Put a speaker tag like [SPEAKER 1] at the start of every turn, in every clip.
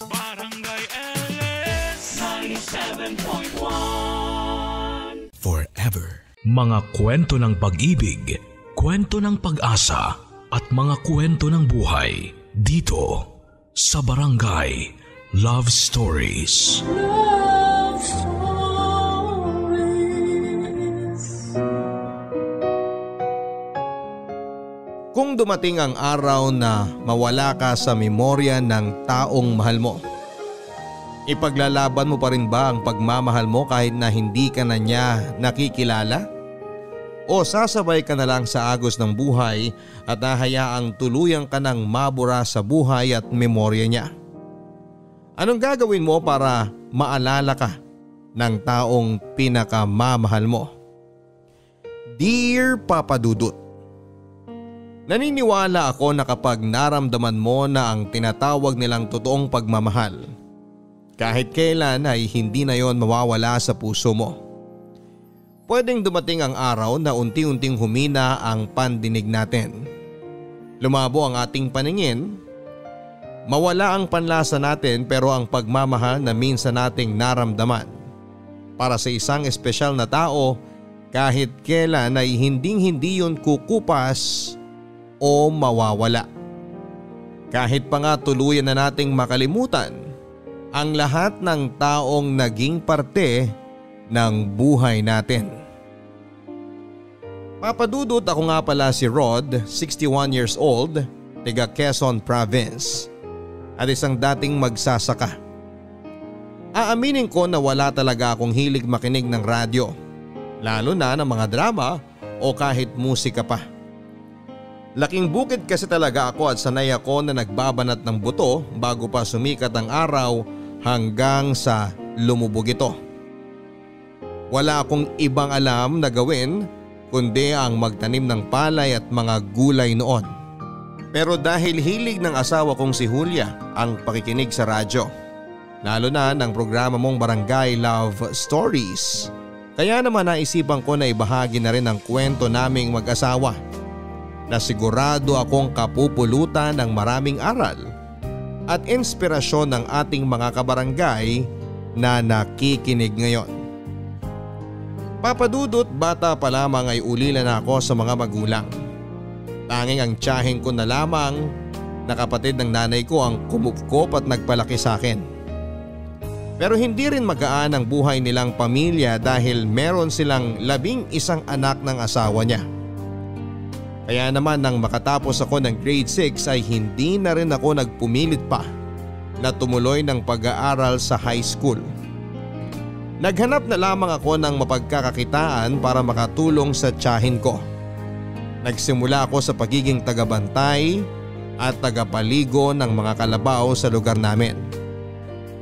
[SPEAKER 1] Barangay LS 97.1
[SPEAKER 2] Forever. Mga kwento ng pag-ibig, kwento ng pag-asa at mga kwento ng buhay dito sa Barangay Love Stories.
[SPEAKER 3] Love Stories.
[SPEAKER 4] Kung dumating ang araw na mawala ka sa memorya ng taong mahal mo, ipaglalaban mo pa rin ba ang pagmamahal mo kahit na hindi ka na niya nakikilala? O sasabay ka na lang sa agos ng buhay at hahayaang tuluyang ka ng mabura sa buhay at memorya niya? Anong gagawin mo para maalala ka ng taong pinakamamahal mo? Dear Papa Dudut, naniniwala ako na kapag naramdaman mo na ang tinatawag nilang totoong pagmamahal, kahit kailan ay hindi na yon mawawala sa puso mo. Pwedeng dumating ang araw na unti-unting humina ang pandinig natin. Lumabo ang ating paningin, mawala ang panlasa natin, pero ang pagmamahal na minsan nating naramdaman para sa isang espesyal na tao kahit kailan ay hinding-hindi yun kukupas o mawawala. Kahit pa nga tuluyan na nating makalimutan ang lahat ng taong naging parte ng buhay natin. Papa Dudut, ako nga pala si Rod, 61 years old, taga Quezon Province at isang dating magsasaka. Aaminin ko na wala talaga akong hilig makinig ng radyo, lalo na ng mga drama o kahit musika pa. Laking bukid kasi talaga ako at sanay ako na nagbabanat ng buto bago pa sumikat ang araw hanggang sa lumubog ito. Wala akong ibang alam na gawin kundi ang magtanim ng palay at mga gulay noon. Pero dahil hilig ng asawa kong si Julia ang pakikinig sa radyo, lalo na ng programa mong Barangay Love Stories, kaya naman naisipan ko na ibahagi na rin ang kwento naming mag-asawa na sigurado akong kapupulutan ng maraming aral at inspirasyon ng ating mga kabarangay na nakikinig ngayon. Papa Dudut, bata pa lamang ay ulila na ako sa mga magulang. Tanging ang tiyahin ko na lamang na kapatid ng nanay ko ang kumupkop at nagpalaki sa akin. Pero hindi rin magaan ang buhay nilang pamilya dahil meron silang 11 anak ng asawa niya. Kaya naman nang makatapos ako ng grade 6 ay hindi na rin ako nagpumilit pa na tumuloy ng pag-aaral sa high school. Naghanap na lamang ako ng mapagkakakitaan para makatulong sa tiyahin ko. Nagsimula ako sa pagiging tagabantay at tagapaligo ng mga kalabaw sa lugar namin.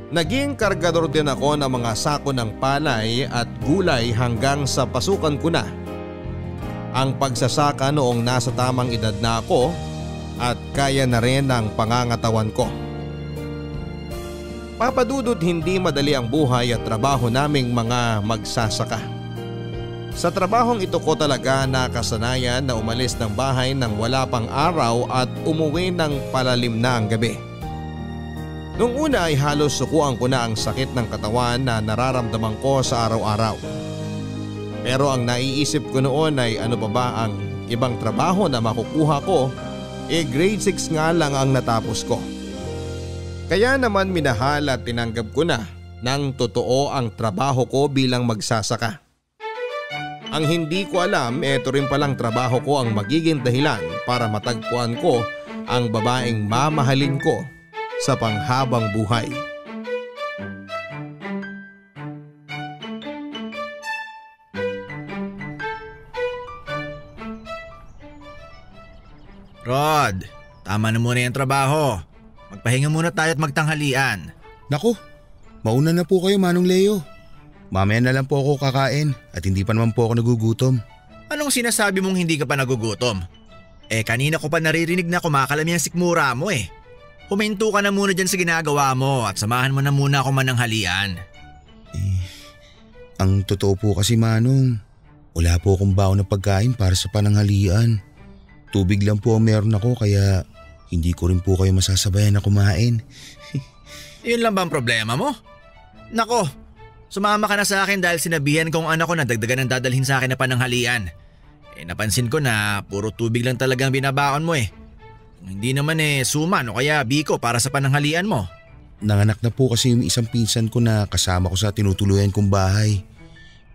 [SPEAKER 4] Naging kargador din ako ng mga sako ng palay at gulay hanggang sa pasukan ko na ang pagsasaka noong nasa tamang edad na ako at kaya na rin ang pangangatawan ko. Papa Dudut, hindi madali ang buhay at trabaho naming mga magsasaka. Sa trabahong ito ko talaga nakasanayan na umalis ng bahay nang wala pang araw at umuwi ng palalim na ang gabi. Noong una ay halos sukuan ko na ang sakit ng katawan na nararamdaman ko sa araw-araw. Pero ang naiisip ko noon ay ano pa ba ang ibang trabaho na makukuha ko, grade 6 nga lang ang natapos ko. Kaya naman minahal at tinanggap ko na ng totoo ang trabaho ko bilang magsasaka. Ang hindi ko alam, eto rin palang trabaho ko ang magiging dahilan para matagpuan ko ang babaeng mamahalin ko sa panghabang buhay.
[SPEAKER 5] Rod, tama na muna yung trabaho. Magpahinga muna tayo at magtanghalian.
[SPEAKER 6] Naku, mauna na po kayo, Manong Leo. Mamaya na lang po ako kakain at hindi pa naman po ako nagugutom.
[SPEAKER 5] Anong sinasabi mong hindi ka pa nagugutom? Kanina ko pa naririnig na kumakalam yung sikmura mo eh. Huminto ka na muna dyan sa ginagawa mo at samahan mo na muna ako mananghalian.
[SPEAKER 6] Ang totoo po kasi, Manong, wala po akong baon na pagkain para sa pananghalian. Tubig lang po ang meron ako kaya hindi ko rin po kayo masasabayan na kumain.
[SPEAKER 5] Yun lang bang problema mo? Nako, sumama ka na sa akin dahil sinabihan kong anak ko na dagdagan ng dadalhin sa akin na pananghalian. Napansin ko na puro tubig lang talagang binabaon mo eh. Kung hindi naman suman o kaya biko para sa pananghalian mo.
[SPEAKER 6] Nanganak na po kasi yung isang pinsan ko na kasama ko sa tinutuluyan kong bahay.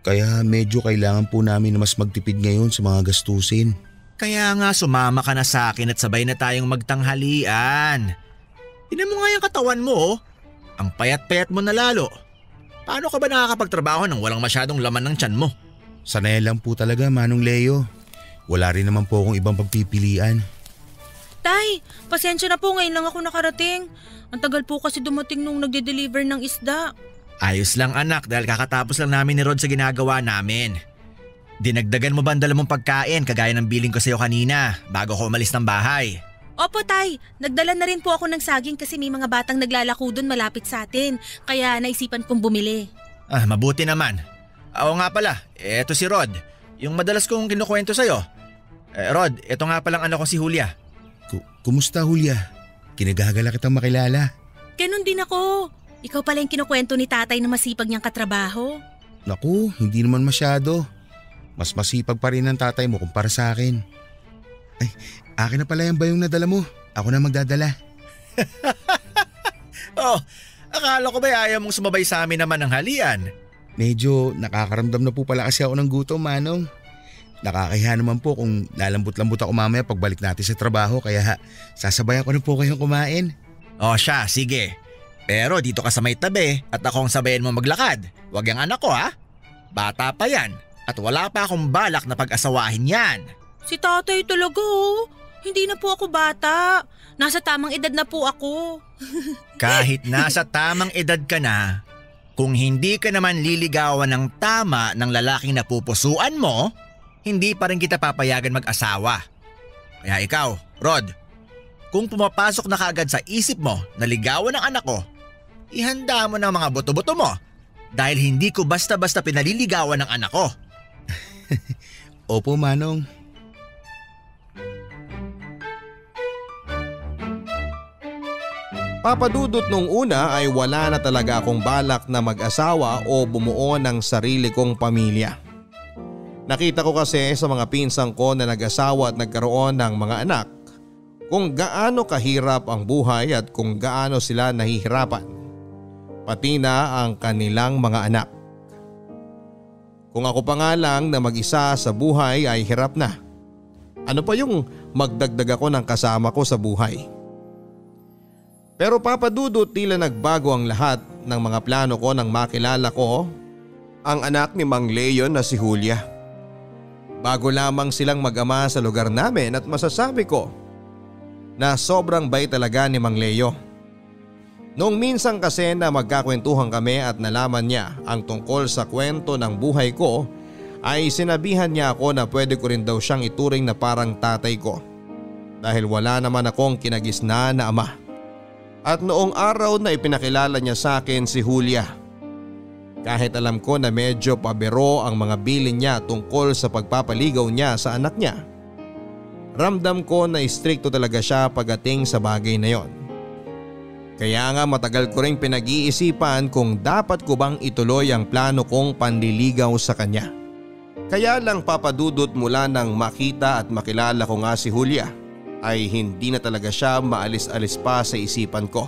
[SPEAKER 6] Kaya medyo kailangan po namin na mas magtipid ngayon sa mga gastusin.
[SPEAKER 5] Kaya nga sumama ka na sa akin at sabay na tayong magtanghalian. Tingnan mo nga yung katawan mo oh. Ang payat-payat mo na lalo. Paano ka ba nakakapagtrabaho nang walang masyadong laman ng tiyan mo?
[SPEAKER 6] Sanay lang po talaga, Manong Leo. Wala rin naman po akong ibang pagpipilian.
[SPEAKER 7] Tay, pasensya na po, ngayon lang ako nakarating. Ang tagal po kasi dumating nung nagde-deliver ng isda.
[SPEAKER 5] Ayos lang anak dahil kakatapos lang namin ni Rod sa ginagawa namin. Dinagdagan mo ba ang dala mong pagkain kagaya ng biling ko sa'yo kanina bago ko umalis ng bahay?
[SPEAKER 7] Opo tay, nagdala na rin po ako ng saging kasi may mga batang naglalako doon malapit sa atin. Kaya naisipan kong bumili.
[SPEAKER 5] Mabuti naman. Oo nga pala, eto si Rod. Yung madalas kong kinukwento sa'yo. Rod, eto nga palang anak ko si Julia.
[SPEAKER 6] Kumusta Julia? Kinagagala kitang makilala.
[SPEAKER 7] Ganon din ako. Ikaw pala yung kinukwento ni tatay na masipag niyang katrabaho.
[SPEAKER 6] Naku, hindi naman masyado. Mas masipag pa rin ang tatay mo kumpara sa akin. Ay, akin na pala yung bayong nadala mo. Ako na magdadala.
[SPEAKER 5] Akala ko ba ayaw mong sumabay sa amin naman ng halian?
[SPEAKER 6] Medyo nakakaramdam na po pala kasi ako ng gutom, Manong. Nakakahiya naman po kung lalambot-lambot ako mamaya pagbalik natin sa trabaho kaya sasabayan ko na po kayong kumain.
[SPEAKER 5] Siya, sige. Pero dito ka sa may tabi at ako ang sabayan mo maglakad. Huwag yung anak ko ha. Bata pa yan at wala pa akong balak na pag-asawahin yan.
[SPEAKER 7] Si tatay talaga oh. Hindi na po ako bata. Nasa tamang edad na po ako.
[SPEAKER 5] Kahit nasa tamang edad ka na, kung hindi ka naman liligawan ng tama ng lalaking napupusuan mo, hindi pa rin kita papayagan mag-asawa. Kaya ikaw, Rod, kung pumapasok na kaagad sa isip mo na ligawan ng anak ko, ihanda mo ng mga boto-boto mo dahil hindi ko basta-basta pinaliligawan ng anak ko.
[SPEAKER 6] Opo, Manong.
[SPEAKER 4] Papadudot nung una ay wala na talaga akong balak na mag-asawa o bumuo ng sarili kong pamilya. Nakita ko kasi sa mga pinsang ko na nag-asawa at nagkaroon ng mga anak kung gaano kahirap ang buhay at kung gaano sila nahihirapan. Pati na ang kanilang mga anak. Kung ako pa nga lang na mag-isa sa buhay ay hirap na. Ano pa yung magdagdag ako ng kasama ko sa buhay? Pero papadudot tila nagbago ang lahat ng mga plano ko nang makilala ko ang anak ni Mang Leo na si Julia. Bago lamang silang mag-ama sa lugar namin at masasabi ko na sobrang bait talaga ni Mang Leo. Noong minsan kasi na magkakwentuhan kami at nalaman niya ang tungkol sa kwento ng buhay ko ay sinabihan niya ako na pwede ko rin daw siyang ituring na parang tatay ko dahil wala naman akong kinagisna na ama. At noong araw na ipinakilala niya sa akin si Julia, kahit alam ko na medyo pabiro ang mga bilin niya tungkol sa pagpapaligaw niya sa anak niya, ramdam ko na istrikto talaga siya pagdating sa bagay na yon. Kaya nga matagal ko ring pinag-iisipan kung dapat ko bang ituloy ang plano kong panliligaw sa kanya. Kaya lang papadudot mula nang makita at makilala ko nga si Julia ay hindi na talaga siya maalis-alis pa sa isipan ko.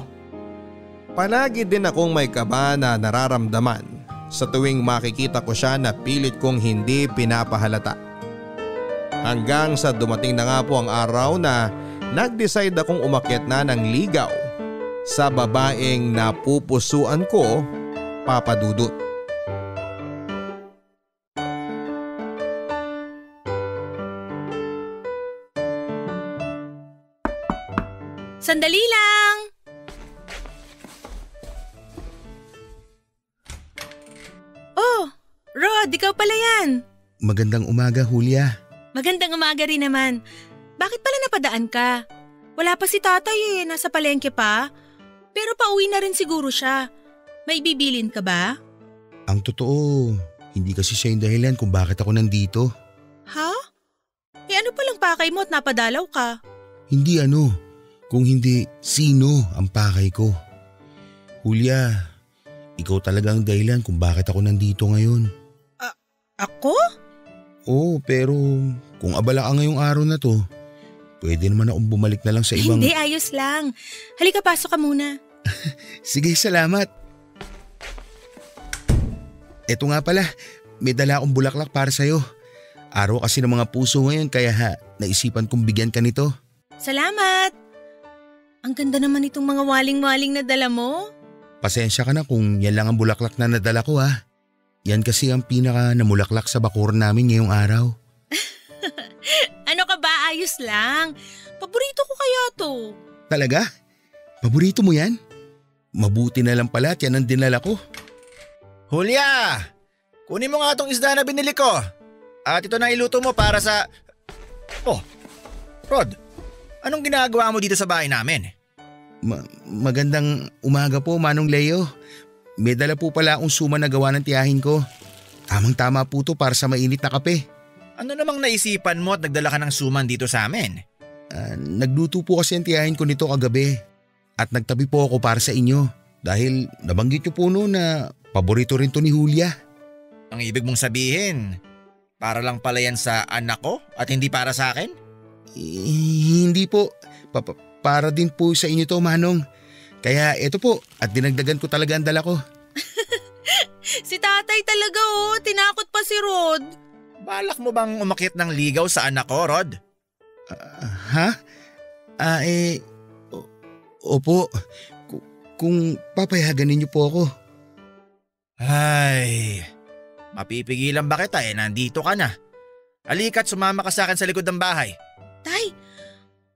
[SPEAKER 4] Palagi din akong may kaba na nararamdaman sa tuwing makikita ko siya na pilit kong hindi pinapahalata. Hanggang sa dumating na nga po ang araw na nag-decide akong umakyat na ng ligaw sa babaeng napupusuan ko, papadudot.
[SPEAKER 7] Sandali lang! Oh, Rod, ikaw pala yan.
[SPEAKER 6] Magandang umaga, Julia.
[SPEAKER 7] Magandang umaga rin naman. Bakit pala napadaan ka? Wala pa si tatay nasa palengke pa. Pero pauwi na rin siguro siya. May bibilin ka ba?
[SPEAKER 6] Ang totoo, hindi kasi siya yung dahilan kung bakit ako nandito.
[SPEAKER 7] Ha? Ano palang pakay mo at napadalaw ka?
[SPEAKER 6] Hindi kung hindi sino ang pakay ko. Julia, ikaw talaga ang dahilan kung bakit ako nandito ngayon.
[SPEAKER 7] Ako?
[SPEAKER 6] Oo, pero kung abala ka ngayong araw na to, pwede naman akong bumalik na lang sa ibang…
[SPEAKER 7] Hindi, ayos lang. Halika, pasok ka muna.
[SPEAKER 6] Sige, salamat. Eto nga pala, may dala akong bulaklak para sa'yo. Araw kasi ng mga puso ngayon kaya naisipan kong bigyan ka nito.
[SPEAKER 7] Salamat. Ang ganda naman itong mga waling-waling na dala mo.
[SPEAKER 6] Pasensya ka na kung yan lang ang bulaklak na nadala ko ha. Yan kasi ang pinaka namulaklak sa bakuran namin ngayong araw.
[SPEAKER 7] Ano ka ba? Ayos lang. Paborito ko kaya to.
[SPEAKER 6] Talaga? Paborito mo yan? Mabuti na lang pala at yan ang dinala ko.
[SPEAKER 5] Julia! Kunin mo nga itong isda na binili ko. At ito na iluto mo para sa… Oh, Rod, anong ginagawa mo dito sa bahay namin?
[SPEAKER 6] Magandang umaga po, Manong Leo. May dala po pala akong suma na gawa ng tiyahin ko. Tamang-tama po to para sa mainit na kape.
[SPEAKER 5] Ano namang naisipan mo at nagdala ka ng suman dito sa amin?
[SPEAKER 6] Nagluto po kasi ang tiyahin ko nito kagabi. At nagtabi po ako para sa inyo. Dahil nabanggit niyo po noon na paborito rin to ni Julia.
[SPEAKER 5] Ang ibig mong sabihin, para lang pala yan sa anak ko at hindi para sa akin?
[SPEAKER 6] Hindi po. Para din po sa inyo to, Manong. Kaya eto po at dinagdagan ko talaga ang dala ko.
[SPEAKER 7] Si tatay talaga tinakot pa si Rod.
[SPEAKER 5] Balak mo bang umakyat ng ligaw sa anak ko, Rod?
[SPEAKER 6] Ha? Opo. Kung papayagan ninyo po ako.
[SPEAKER 5] Ay, mapipigilan ba kita nandito ka na. Halika't sumama ka sa akin sa likod ng bahay.
[SPEAKER 7] Tay,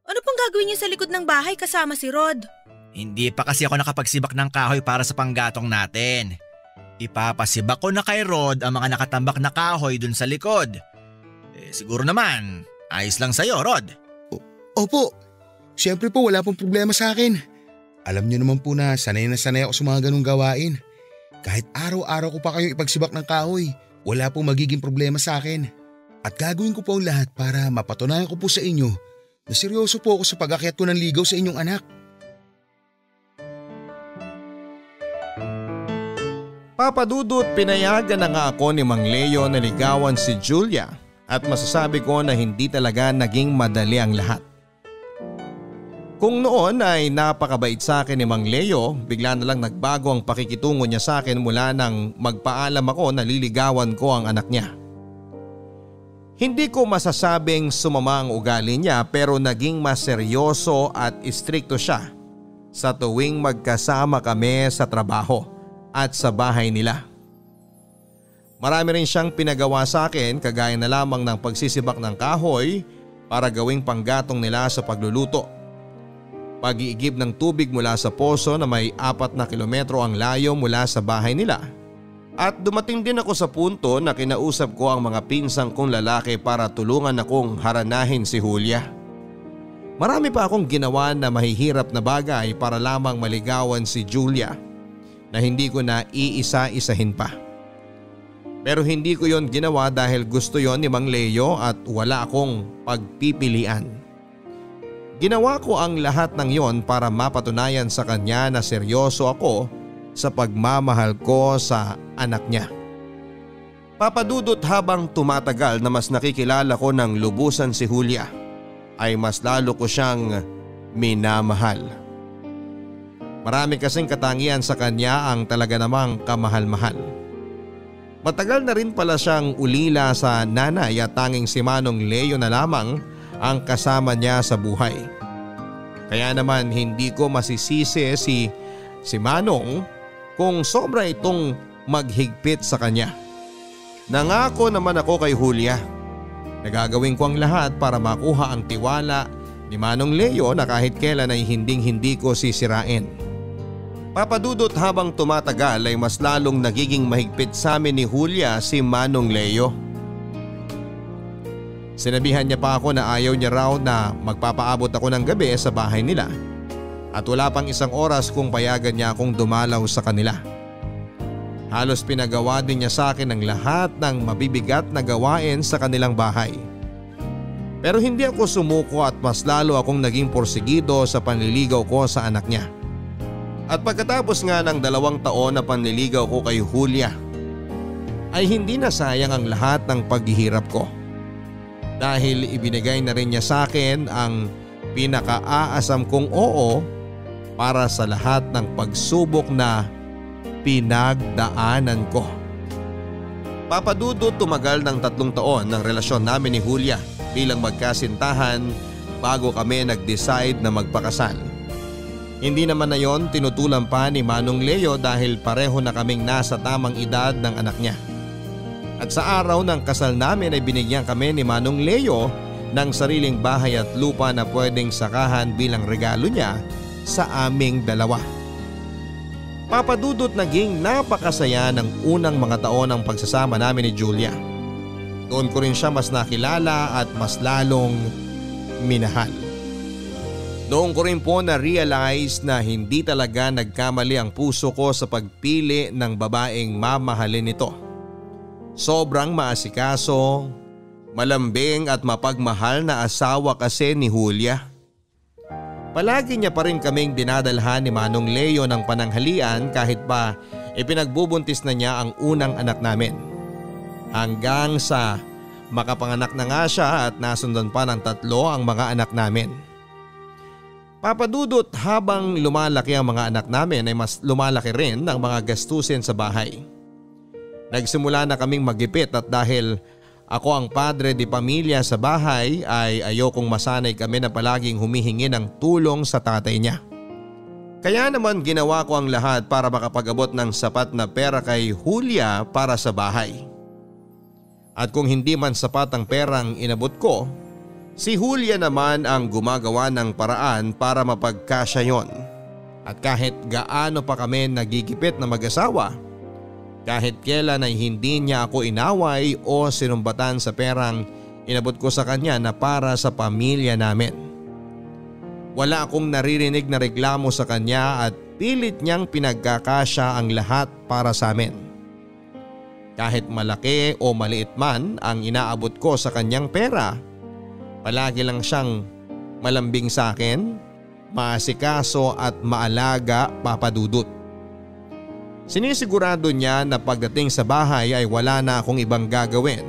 [SPEAKER 7] ano pang gagawin niyo sa likod ng bahay kasama si Rod?
[SPEAKER 5] Hindi pa kasi ako nakapagsibak ng kahoy para sa panggatong natin. Ipapasibak ko na kay Rod ang mga nakatambak na kahoy dun sa likod. Siguro naman, ayos lang sa'yo, Rod.
[SPEAKER 6] Opo, siyempre po wala pong problema sa akin. Alam niyo naman po na sanay ako sa mga ganung gawain. Kahit araw-araw ko pa kayong ipagsibak ng kahoy, wala pong magiging problema sa akin. At gagawin ko po ang lahat para mapatunayan ko po sa inyo na seryoso po ako sa pag-akyat ko ng ligaw sa inyong anak.
[SPEAKER 4] Papa Dudut, pinayagan na nga ako ni Mang Leo na ligawan si Julia at masasabi ko na hindi talaga naging madali ang lahat. Kung noon ay napakabait sa akin ni Mang Leo, bigla na lang nagbago ang pakikitungo niya sa akin mula nang magpaalam ako na liligawan ko ang anak niya. Hindi ko masasabing sumama ang ugali niya pero naging mas seryoso at istrikto siya sa tuwing magkasama kami sa trabaho at sa bahay nila. Marami rin siyang pinagawa sa akin kagaya na lamang ng pagsisibak ng kahoy para gawing panggatong nila sa pagluluto. Pag-iigib ng tubig mula sa poso na may 4 na kilometro ang layo mula sa bahay nila. At dumating din ako sa punto na kinausap ko ang mga pinsang kong lalaki para tulungan akong haranahin si Julia. Marami pa akong ginawa na mahihirap na bagay para lamang maligawan si Julia na hindi ko na iisa-isahin pa. Pero hindi ko yon ginawa dahil gusto yon ni Mang Leo at wala akong pagpipilian. Ginawa ko ang lahat ng yon para mapatunayan sa kanya na seryoso ako sa pagmamahal ko sa anak niya. Papadudot, habang tumatagal na mas nakikilala ko ng lubusan si Julia, ay mas lalo ko siyang minamahal. Marami kasing katangian sa kanya ang talaga namang kamahal-mahal. Matagal na rin pala siyang ulila sa nanay at tanging si Manong Leo na lamang ang kasama niya sa buhay. Kaya naman hindi ko masisisi si Manong kung sobra itong maghigpit sa kanya. Nangako naman ako kay Julia. Nagagawin ko ang lahat para makuha ang tiwala ni Manong Leo na kahit kailan ay hindi ko sisirain. Papadudot, habang tumatagal ay mas lalong nagiging mahigpit sa amin ni Julia si Manong Leo. Sinabihan niya pa ako na ayaw niya raw na magpapaabot ako ng gabi sa bahay nila at wala pang 1 oras kung payagan niya akong dumalaw sa kanila. Halos pinagawa din niya sa akin ang lahat ng mabibigat na gawain sa kanilang bahay. Pero hindi ako sumuko at mas lalo akong naging porsigido sa panliligaw ko sa anak niya. At pagkatapos nga ng 2 taon na panliligaw ko kay Julia, ay hindi na sayang ang lahat ng paghihirap ko. Dahil ibinigay na rin niya sa akin ang pinakaaasam kong oo para sa lahat ng pagsubok na pinagdaanan ko. Papadudot, tumagal ng 3 taon ng relasyon namin ni Julia bilang magkasintahan bago kami nag-decide na magpakasal. Hindi naman na yon tinutulan pa ni Manong Leo dahil pareho na kaming nasa tamang edad ng anak niya. At sa araw ng kasal namin ay binigyan kami ni Manong Leo ng sariling bahay at lupa na pwedeng sakahan bilang regalo niya sa aming dalawa. Papadudot, naging napakasaya ng unang mga taon ng pagsasama namin ni Julia. Doon ko rin siya mas nakilala at mas lalong minahal. Noon ko rin po na-realize na hindi talaga nagkamali ang puso ko sa pagpili ng babaeng mamahalin nito. Sobrang maasikaso, malambing at mapagmahal na asawa kasi ni Julia. Palagi niya pa rin kaming dinadalhan ni Manong Leo ng pananghalian kahit pa ipinagbubuntis na niya ang unang anak namin. Hanggang sa makapanganak na nga siya at nasundan pa ng 3 ang mga anak namin. Papadudot, habang lumalaki ang mga anak namin ay mas lumalaki rin ang mga gastusin sa bahay. Nagsimula na kaming magipit at dahil ako ang padre di pamilya sa bahay ay ayokong masanay kami na palaging humihingi ng tulong sa tatay niya. Kaya naman ginawa ko ang lahat para makapag-abot ng sapat na pera kay Julia para sa bahay. At kung hindi man sapat ang perang inabot ko, si Julia naman ang gumagawa ng paraan para mapagkasya yon. At kahit gaano pa kami nagigipit na mag-asawa, kahit kailan ay hindi niya ako inaway o sinumbatan sa perang inabot ko sa kanya na para sa pamilya namin. Wala akong naririnig na reklamo sa kanya at pilit niyang pinagkakasya ang lahat para sa amin. Kahit malaki o maliit man ang inaabot ko sa kanyang pera, palagi lang siyang malambing sa akin, maasikaso at maalaga, Papadudot. Sinisigurado niya na pagdating sa bahay ay wala na akong ibang gagawin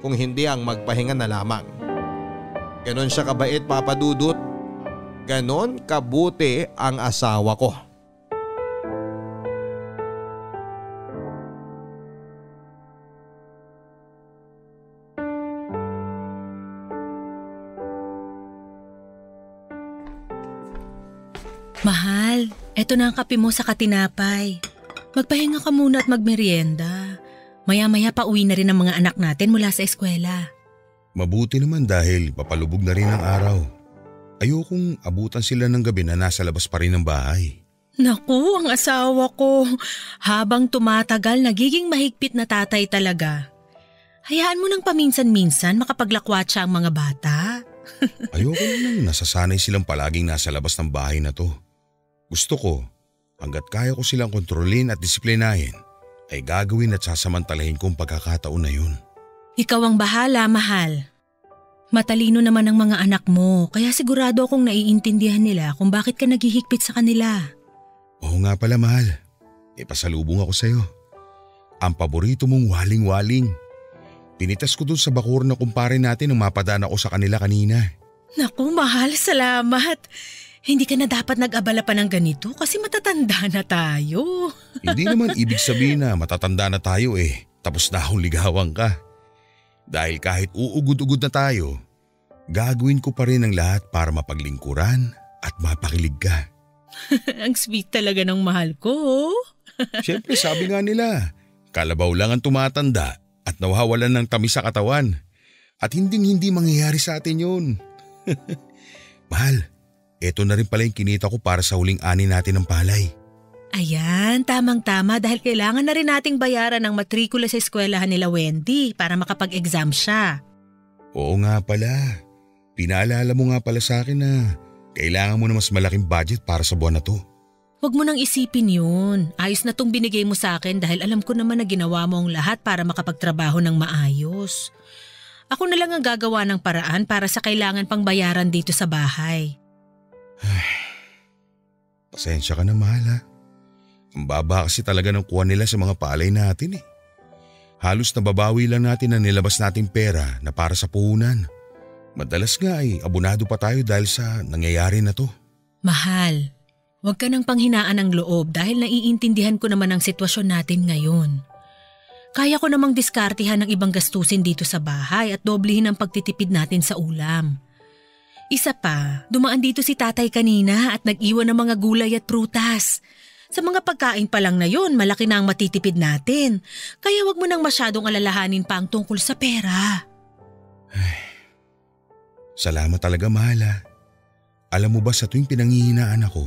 [SPEAKER 4] kung hindi ang magpahinga na lamang. Ganon siya kabait, Papadudot. Ganon kabuti ang asawa ko.
[SPEAKER 7] Mahal, eto na ang kape mo sa katinapay. Magpahinga ka muna at magmerienda. Maya-maya pa uwi na rin ang mga anak natin mula sa eskwela.
[SPEAKER 6] Mabuti naman dahil papalubog na rin ang araw. Ayokong abutan sila ng gabi na nasa labas pa rin ng bahay.
[SPEAKER 7] Naku, ang asawa ko. Habang tumatagal, nagiging mahigpit na tatay talaga. Hayaan mo nang paminsan-minsan makapaglakwatsya ang mga bata.
[SPEAKER 6] Ayoko nang nasasanay silang palaging nasa labas ng bahay na to. Gusto ko, hanggat kaya ko silang kontrolin at disiplinahin, ay gagawin at sasamantalahin kong pagkakataon na yun.
[SPEAKER 7] Ikaw ang bahala, mahal. Matalino naman ang mga anak mo, kaya sigurado akong naiintindihan nila kung bakit ka naghihigpit sa kanila.
[SPEAKER 6] Oo nga pala, mahal. Pasalubong ako sa'yo. Ang paborito mong waling-waling. Pinitas ko dun sa bakur na kumpare natin nung mapadaan ako sa kanila kanina.
[SPEAKER 7] Naku, mahal, salamat. Hindi ka na dapat nag-abala pa ng ganito kasi matatanda na tayo.
[SPEAKER 6] Hindi naman ibig sabihin na matatanda na tayo tapos na akong ligawan ka. Dahil kahit uugod-ugod na tayo, gagawin ko pa rin ang lahat para mapaglingkuran at mapakilig ka.
[SPEAKER 7] Ang sweet talaga ng mahal ko.
[SPEAKER 6] Siyempre sabi nga nila, kalabaw lang ang tumatanda at nawawalan ng tamis sa katawan. At hindi mangyayari sa atin yun. Mahal, eto na rin pala yung kinita ko para sa huling ani natin ng palay.
[SPEAKER 7] Ayan, tamang-tama dahil kailangan na rin nating bayaran ang matrikula sa eskwelahan nila Wendy para makapag-exam siya.
[SPEAKER 6] Oo nga pala. Pinaalala mo nga pala sa akin na kailangan mo na mas malaking budget para sa buwan na to.
[SPEAKER 7] Huwag mo nang isipin yun. Ayos na tong binigay mo sa akin dahil alam ko naman na ginawa mo ang lahat para makapagtrabaho ng maayos. Ako na lang ang gagawa ng paraan para sa kailangan pang bayaran dito sa bahay.
[SPEAKER 6] Pasensya ka na, mahal ha. Ang baba kasi talaga ng kuha nila sa mga palay natin eh. Halos nababawi lang natin ang nilabas nating pera na para sa puhunan. Madalas nga ay abonado pa tayo dahil sa nangyayari na to.
[SPEAKER 7] Mahal, huwag ka nang panghinaan ng loob dahil naiintindihan ko naman ang sitwasyon natin ngayon. Kaya ko namang diskartihan ng ibang gastusin dito sa bahay at doblehin ang pagtitipid natin sa ulam. Isa pa, dumaan dito si tatay kanina at nag-iwan ng mga gulay at prutas. Sa mga pagkain pa lang na yun, malaki na ang matitipid natin. Kaya wag mo nang masyadong alalahanin pa ang tungkol sa pera.
[SPEAKER 6] Ay, salamat talaga, mahal ha. Alam mo ba sa tuwing pinanghihinaan ako,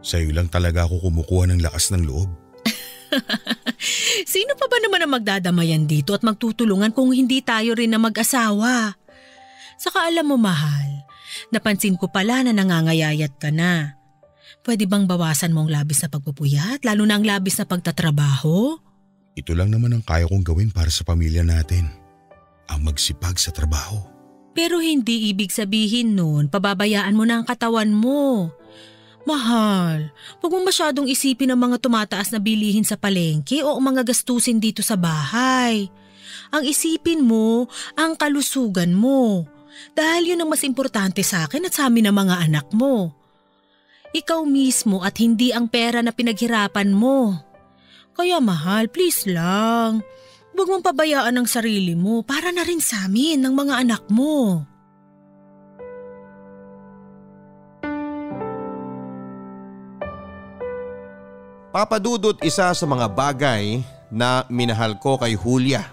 [SPEAKER 6] sa'yo lang talaga ako kumukuha ng lakas ng loob.
[SPEAKER 7] Sino pa ba naman ang magdadamayan dito at magtutulungan kung hindi tayo rin na mag-asawa? Saka alam mo, mahal, napansin ko pala na nangangayayat ka na. Pwede bang bawasan mo ang labis na pagpupuyat, lalo na ang labis na pagtatrabaho?
[SPEAKER 6] Ito lang naman ang kaya kong gawin para sa pamilya natin, ang magsipag sa trabaho.
[SPEAKER 7] Pero hindi ibig sabihin nun, pababayaan mo na ang katawan mo. Mahal, huwag mo masyadong isipin ang mga tumataas na bilihin sa palengke o ang mga gastusin dito sa bahay. Ang isipin mo, ang kalusugan mo. Dahil yun ang mas importante sa akin at sa amin ng mga anak mo. Ikaw mismo at hindi ang pera na pinaghirapan mo. Kaya mahal, please lang. Huwag mong pabayaan ang sarili mo para na rin sa amin ng mga anak mo.
[SPEAKER 4] Papa Dudut, isa sa mga bagay na minahal ko kay Julia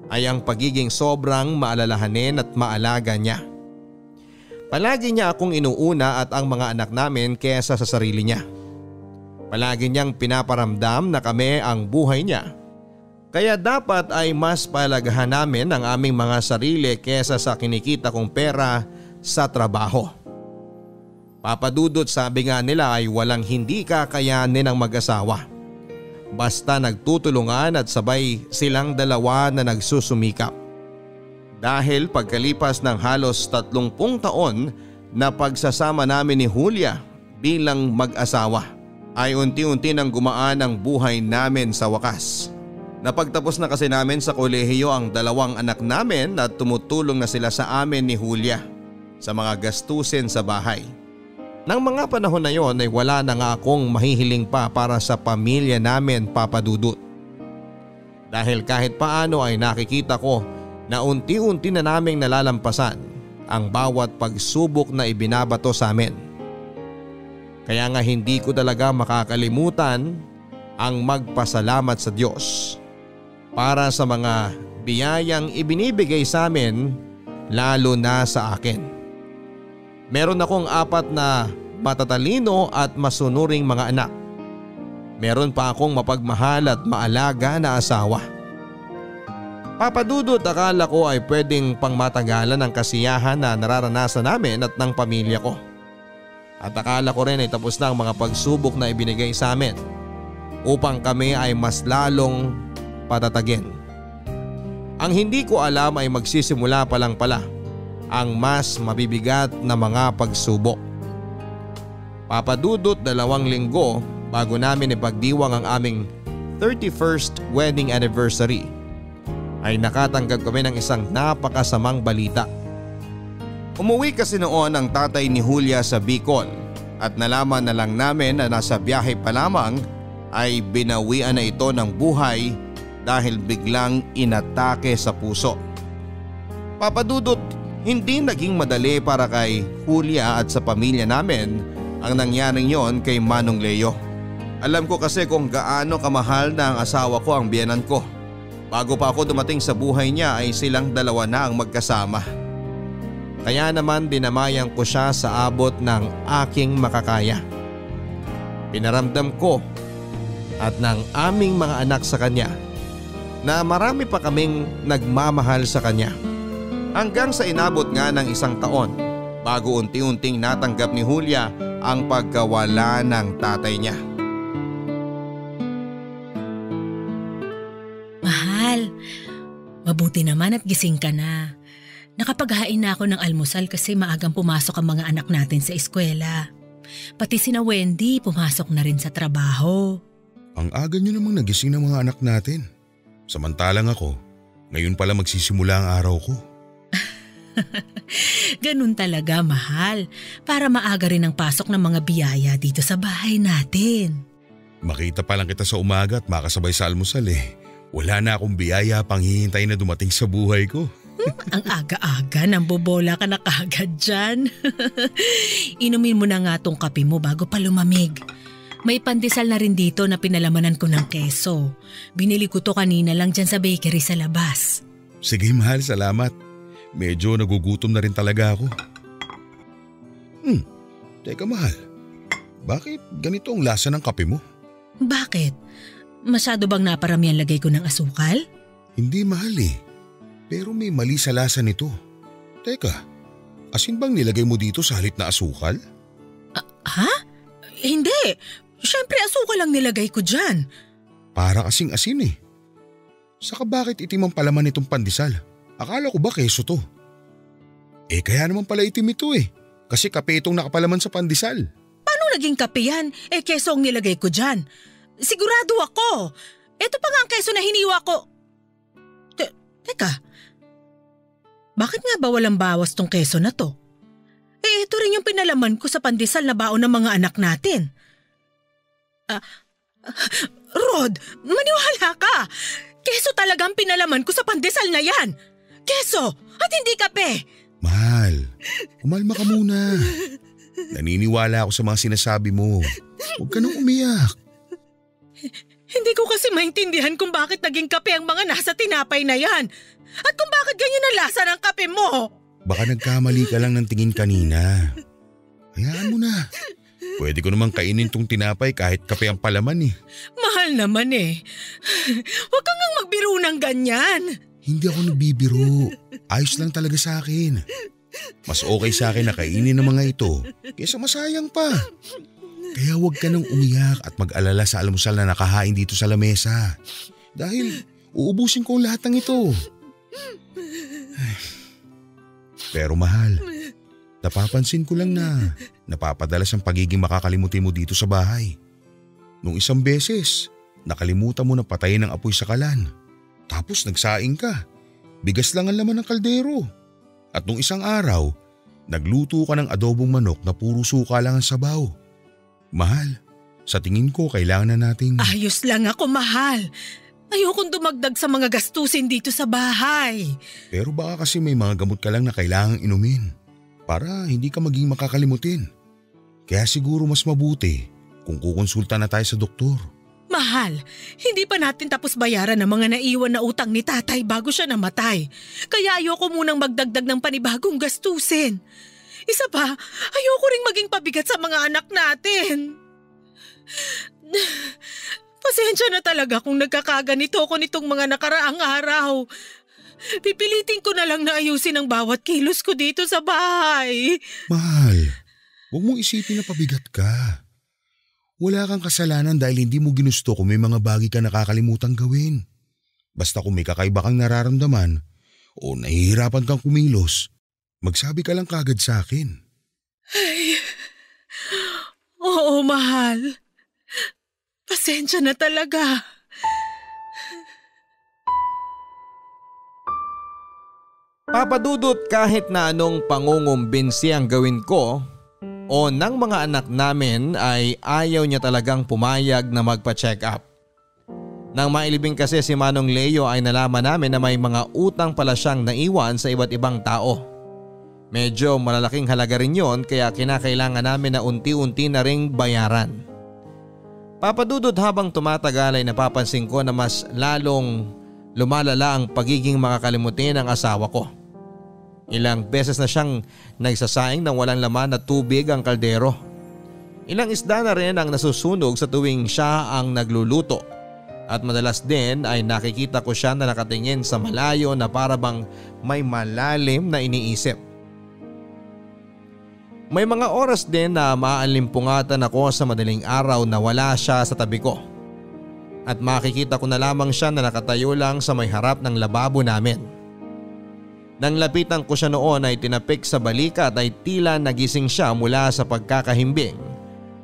[SPEAKER 4] ay ang pagiging sobrang maalalahanin at maalaga niya. Palagi niya akong inuuna at ang mga anak namin kesa sa sarili niya. Palagi niyang pinaparamdam na kami ang buhay niya. Kaya dapat ay mas palagahan namin ang aming mga sarili kesa sa kinikita kong pera sa trabaho. Papa Dudut, sabi nga nila ay walang hindi kakayanin ng mag-asawa. Basta nagtutulungan at sabay silang dalawa na nagsusumikap. Dahil pagkalipas ng halos 30 taon na pagsasama namin ni Julia bilang mag-asawa ay unti-unti nang gumaan ang buhay namin sa wakas. Napagtapos na kasi namin sa kolehiyo ang 2 anak namin at tumutulong na sila sa amin ni Julia sa mga gastusin sa bahay. Nang mga panahon na yon ay wala na nga akong mahihiling pa para sa pamilya namin, Papa Dudut. Dahil kahit paano ay nakikita ko na unti-unti na naming nalalampasan ang bawat pagsubok na ibinabato sa amin. Kaya nga hindi ko talaga makakalimutan ang magpasalamat sa Diyos para sa mga biyayang ibinibigay sa amin, lalo na sa akin. Meron akong 4 na matatalino at masunuring mga anak. Meron pa akong mapagmahal at maalaga na asawa. Papa Dudut, akala ko ay pwedeng pangmatagalan ang kasiyahan na nararanasan namin at ng pamilya ko. At akala ko rin ay tapos na ang mga pagsubok na ibinigay sa amin upang kami ay mas lalong patatagin. Ang hindi ko alam ay magsisimula pa lang pala ang mas mabibigat na mga pagsubok. Papa Dudut, 2 linggo bago namin ipagdiwang ang aming 31st wedding anniversary ay nakatanggap kami ng isang napakasamang balita. Umuwi kasi noon ang tatay ni Julia sa Bicol at nalaman na lang namin na nasa biyahe pa lamang ay binawian na ito ng buhay dahil biglang inatake sa puso. Papa Dudut, hindi naging madali para kay Julia at sa pamilya namin ang nangyaring yon kay Manong Leo. Alam ko kasi kung gaano kamahal na ang asawa ko ang biyenan ko. Bago pa ako dumating sa buhay niya ay silang 2 na ang magkasama. Kaya naman dinamayan ko siya sa abot ng aking makakaya. Pinaramdam ko at ng aming mga anak sa kanya na marami pa kaming nagmamahal sa kanya. Hanggang sa inabot nga ng 1 taon bago unti-unting natanggap ni Julia ang pagkawala ng tatay niya.
[SPEAKER 7] Mahal, mabuti naman at gising ka na. Nakapaghain na ako ng almusal kasi maagang pumasok ang mga anak natin sa eskwela. Pati sina Wendy pumasok na rin sa trabaho.
[SPEAKER 6] Ang aga niyo namang nagising ng mga anak natin. Samantalang ako, ngayon pala magsisimula ang araw ko.
[SPEAKER 7] Ganun talaga, mahal. Para maaga rin ang pasok ng mga biyaya dito sa bahay natin.
[SPEAKER 6] Makita pa lang kita sa umaga at makasabay sa almusal eh. Wala na akong biyaya pang hihintay na dumating sa buhay ko.
[SPEAKER 7] Ang aga-aga, nambobola ka na kagad dyan. Inumin mo na nga tong kape mo bago pa lumamig. May pandesal na rin dito na pinalamanan ko ng keso. Binili ko to kanina lang dyan sa bakery sa labas.
[SPEAKER 6] Sige mahal, salamat. Medyo nagugutom na rin talaga ako. Teka mahal, bakit ganito ang lasa ng kape mo?
[SPEAKER 7] Bakit? Masyado bang naparami ang lagay ko ng asukal?
[SPEAKER 6] Hindi mahal eh, pero may mali sa lasa nito. Teka, asin bang nilagay mo dito sa halip na asukal?
[SPEAKER 7] Ha? Hindi. Siyempre asukal lang nilagay ko dyan.
[SPEAKER 6] Para kasing asin eh. Saka bakit itim ang palaman nitong pandesal? Akala ko ba keso to? Eh kaya naman pala itim ito eh. Kasi kape itong nakapalaman sa pandesal.
[SPEAKER 7] Paano naging kape yan? Eh keso ang nilagay ko dyan. Sigurado ako. Ito pa nga ang keso na hiniwa ko. Teka. Bakit nga ba walang bawas tong keso na to? Eh ito rin yung pinalaman ko sa pandesal na baon ng mga anak natin. Rod, maniwala ka. Keso talagang pinalaman ko sa pandesal na yan. Keso at hindi kape.
[SPEAKER 6] Mahal, kumalma ka muna. Naniniwala ako sa mga sinasabi mo. Huwag ka nang umiyak.
[SPEAKER 7] Hindi ko kasi maintindihan kung bakit naging kape ang mga nasa tinapay na yan. At kung bakit ganyan ang lasa ng kape mo.
[SPEAKER 6] Baka nagkamali ka lang ng tingin kanina. Hayaan mo na. Pwede ko namang kainin tong tinapay kahit kape ang palaman eh.
[SPEAKER 7] Mahal naman eh. Huwag kang nga magbiro ng ganyan.
[SPEAKER 6] Hindi ako nagbibiro. Ayos lang talaga sa akin. Mas okay sa akin na kainin ng mga ito kaysa masayang pa. Kaya huwag ka nang umiyak at mag-alala sa almusal na nakahain dito sa lamesa. Dahil uubusin ko lahat ng ito. Pero mahal, napapansin ko lang na napapadalas ang pagiging makakalimutin mo dito sa bahay. Nung isang beses, nakalimutan mo na patayin ang apoy sa kalan. Tapos nagsaing ka. Bigas lang ang laman ng kaldero. At nung isang araw, nagluto ka ng adobong manok na puro suka lang ang sabaw. Mahal, sa tingin ko kailangan na nating…
[SPEAKER 7] Ayos lang ako, mahal. Ayokong dumagdag sa mga gastusin dito sa bahay.
[SPEAKER 6] Pero baka kasi may mga gamot ka lang na kailangang inumin para hindi ka maging makakalimutin. Kaya siguro mas mabuti kung kukonsulta na tayo sa doktor.
[SPEAKER 7] Mahal, hindi pa natin tapos bayaran ang mga naiwan na utang ni tatay bago siya namatay. Kaya ayoko munang magdagdag ng panibagong gastusin. Isa pa, ayoko ring maging pabigat sa mga anak natin. Pasensya na talaga kung nagkakaganito ko nitong mga nakaraang araw. Pipilitin ko na lang na ayusin ang bawat kilos ko dito sa bahay.
[SPEAKER 6] Mahal, huwag mong isipin na pabigat ka. Wala kang kasalanan dahil hindi mo ginusto kung may mga bagay ka nakakalimutang gawin. Basta kung may kakaiba kang nararamdaman o nahihirapan kang kumilos, magsabi ka lang kagad sa akin.
[SPEAKER 7] Ay, oo, mahal. Pasensya na talaga.
[SPEAKER 4] Papadudot kahit na anong pangungumbinsi ang gawin ko o ng mga anak namin ay ayaw niya talagang pumayag na magpa-check up. Nang mailibing kasi si Manong Leo ay nalaman namin na may mga utang pala siyang naiwan sa iba't ibang tao. Medyo malalaking halaga rin yon kaya kinakailangan namin na unti-unti na ring bayaran. Papadudot habang tumatagal ay napapansin ko na mas lalong lumalala ang pagiging makakalimutin ng asawa ko. Ilang beses na siyang nagsasaing ng walang laman na tubig ang kaldero. Ilang isda na rin ang nasusunog sa tuwing siya ang nagluluto. At madalas din ay nakikita ko siya na nakatingin sa malayo na parabang may malalim na iniisip. May mga oras din na maalimpungatan ako sa madaling araw na wala siya sa tabi ko. At makikita ko na lamang siya na nakatayo lang sa may harap ng lababo namin. Nang lapitan ko siya noon ay tinapik sa balikat ay tila nagising siya mula sa pagkakahimbing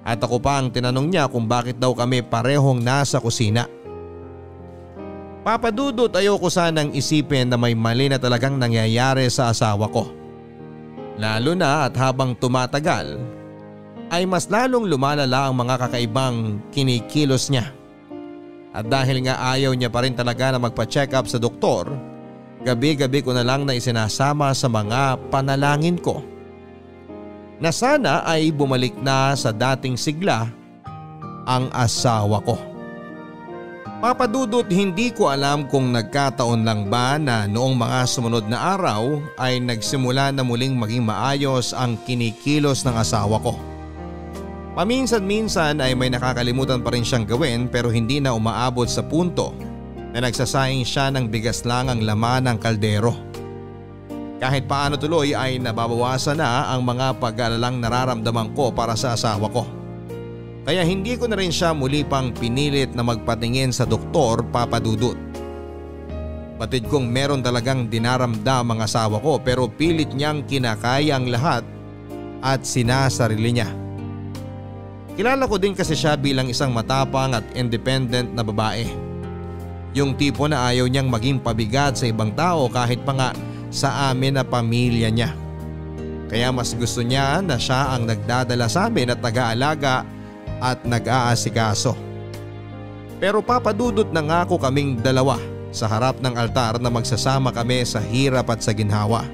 [SPEAKER 4] At ako pa ang tinanong niya kung bakit daw kami parehong nasa kusina. Papadudot, ayoko sanang isipin na may mali na talagang nangyayari sa asawa ko. Lalo na at habang tumatagal ay mas lalong lumalala ang mga kakaibang kinikilos niya. At dahil nga ayaw niya pa rin talaga na magpa-check up sa doktor, gabi-gabi ko na lang na isinasama sa mga panalangin ko na sana ay bumalik na sa dating sigla ang asawa ko. Papadudot, hindi ko alam kung nagkataon lang ba na noong mga sumunod na araw ay nagsimula na muling maging maayos ang kinikilos ng asawa ko. Paminsan-minsan ay may nakakalimutan pa rin siyang gawin pero hindi na umaabot sa punto na nagsasayang siya ng bigas lang ang laman ng kaldero. Kahit paano tuloy ay nababawasan na ang mga pag-aalalang nararamdaman ko para sa asawa ko. Kaya hindi ko na rin siya muli pang pinilit na magpatingin sa doktor, Papadudot. Batid kong meron talagang dinaramdam ang asawa ko pero pilit niyang kinakaya ang lahat at sinasarili niya. Kilala ko din kasi siya bilang isang matapang at independent na babae. Yung tipo na ayaw niyang maging pabigat sa ibang tao kahit pa nga sa amin na pamilya niya. Kaya mas gusto niya na siya ang nagdadala sa amin at nag-aalaga at nag-aasikaso. Pero Papadudot, nangako kaming dalawa sa harap ng altar na magsasama kami sa hirap at sa ginhawa.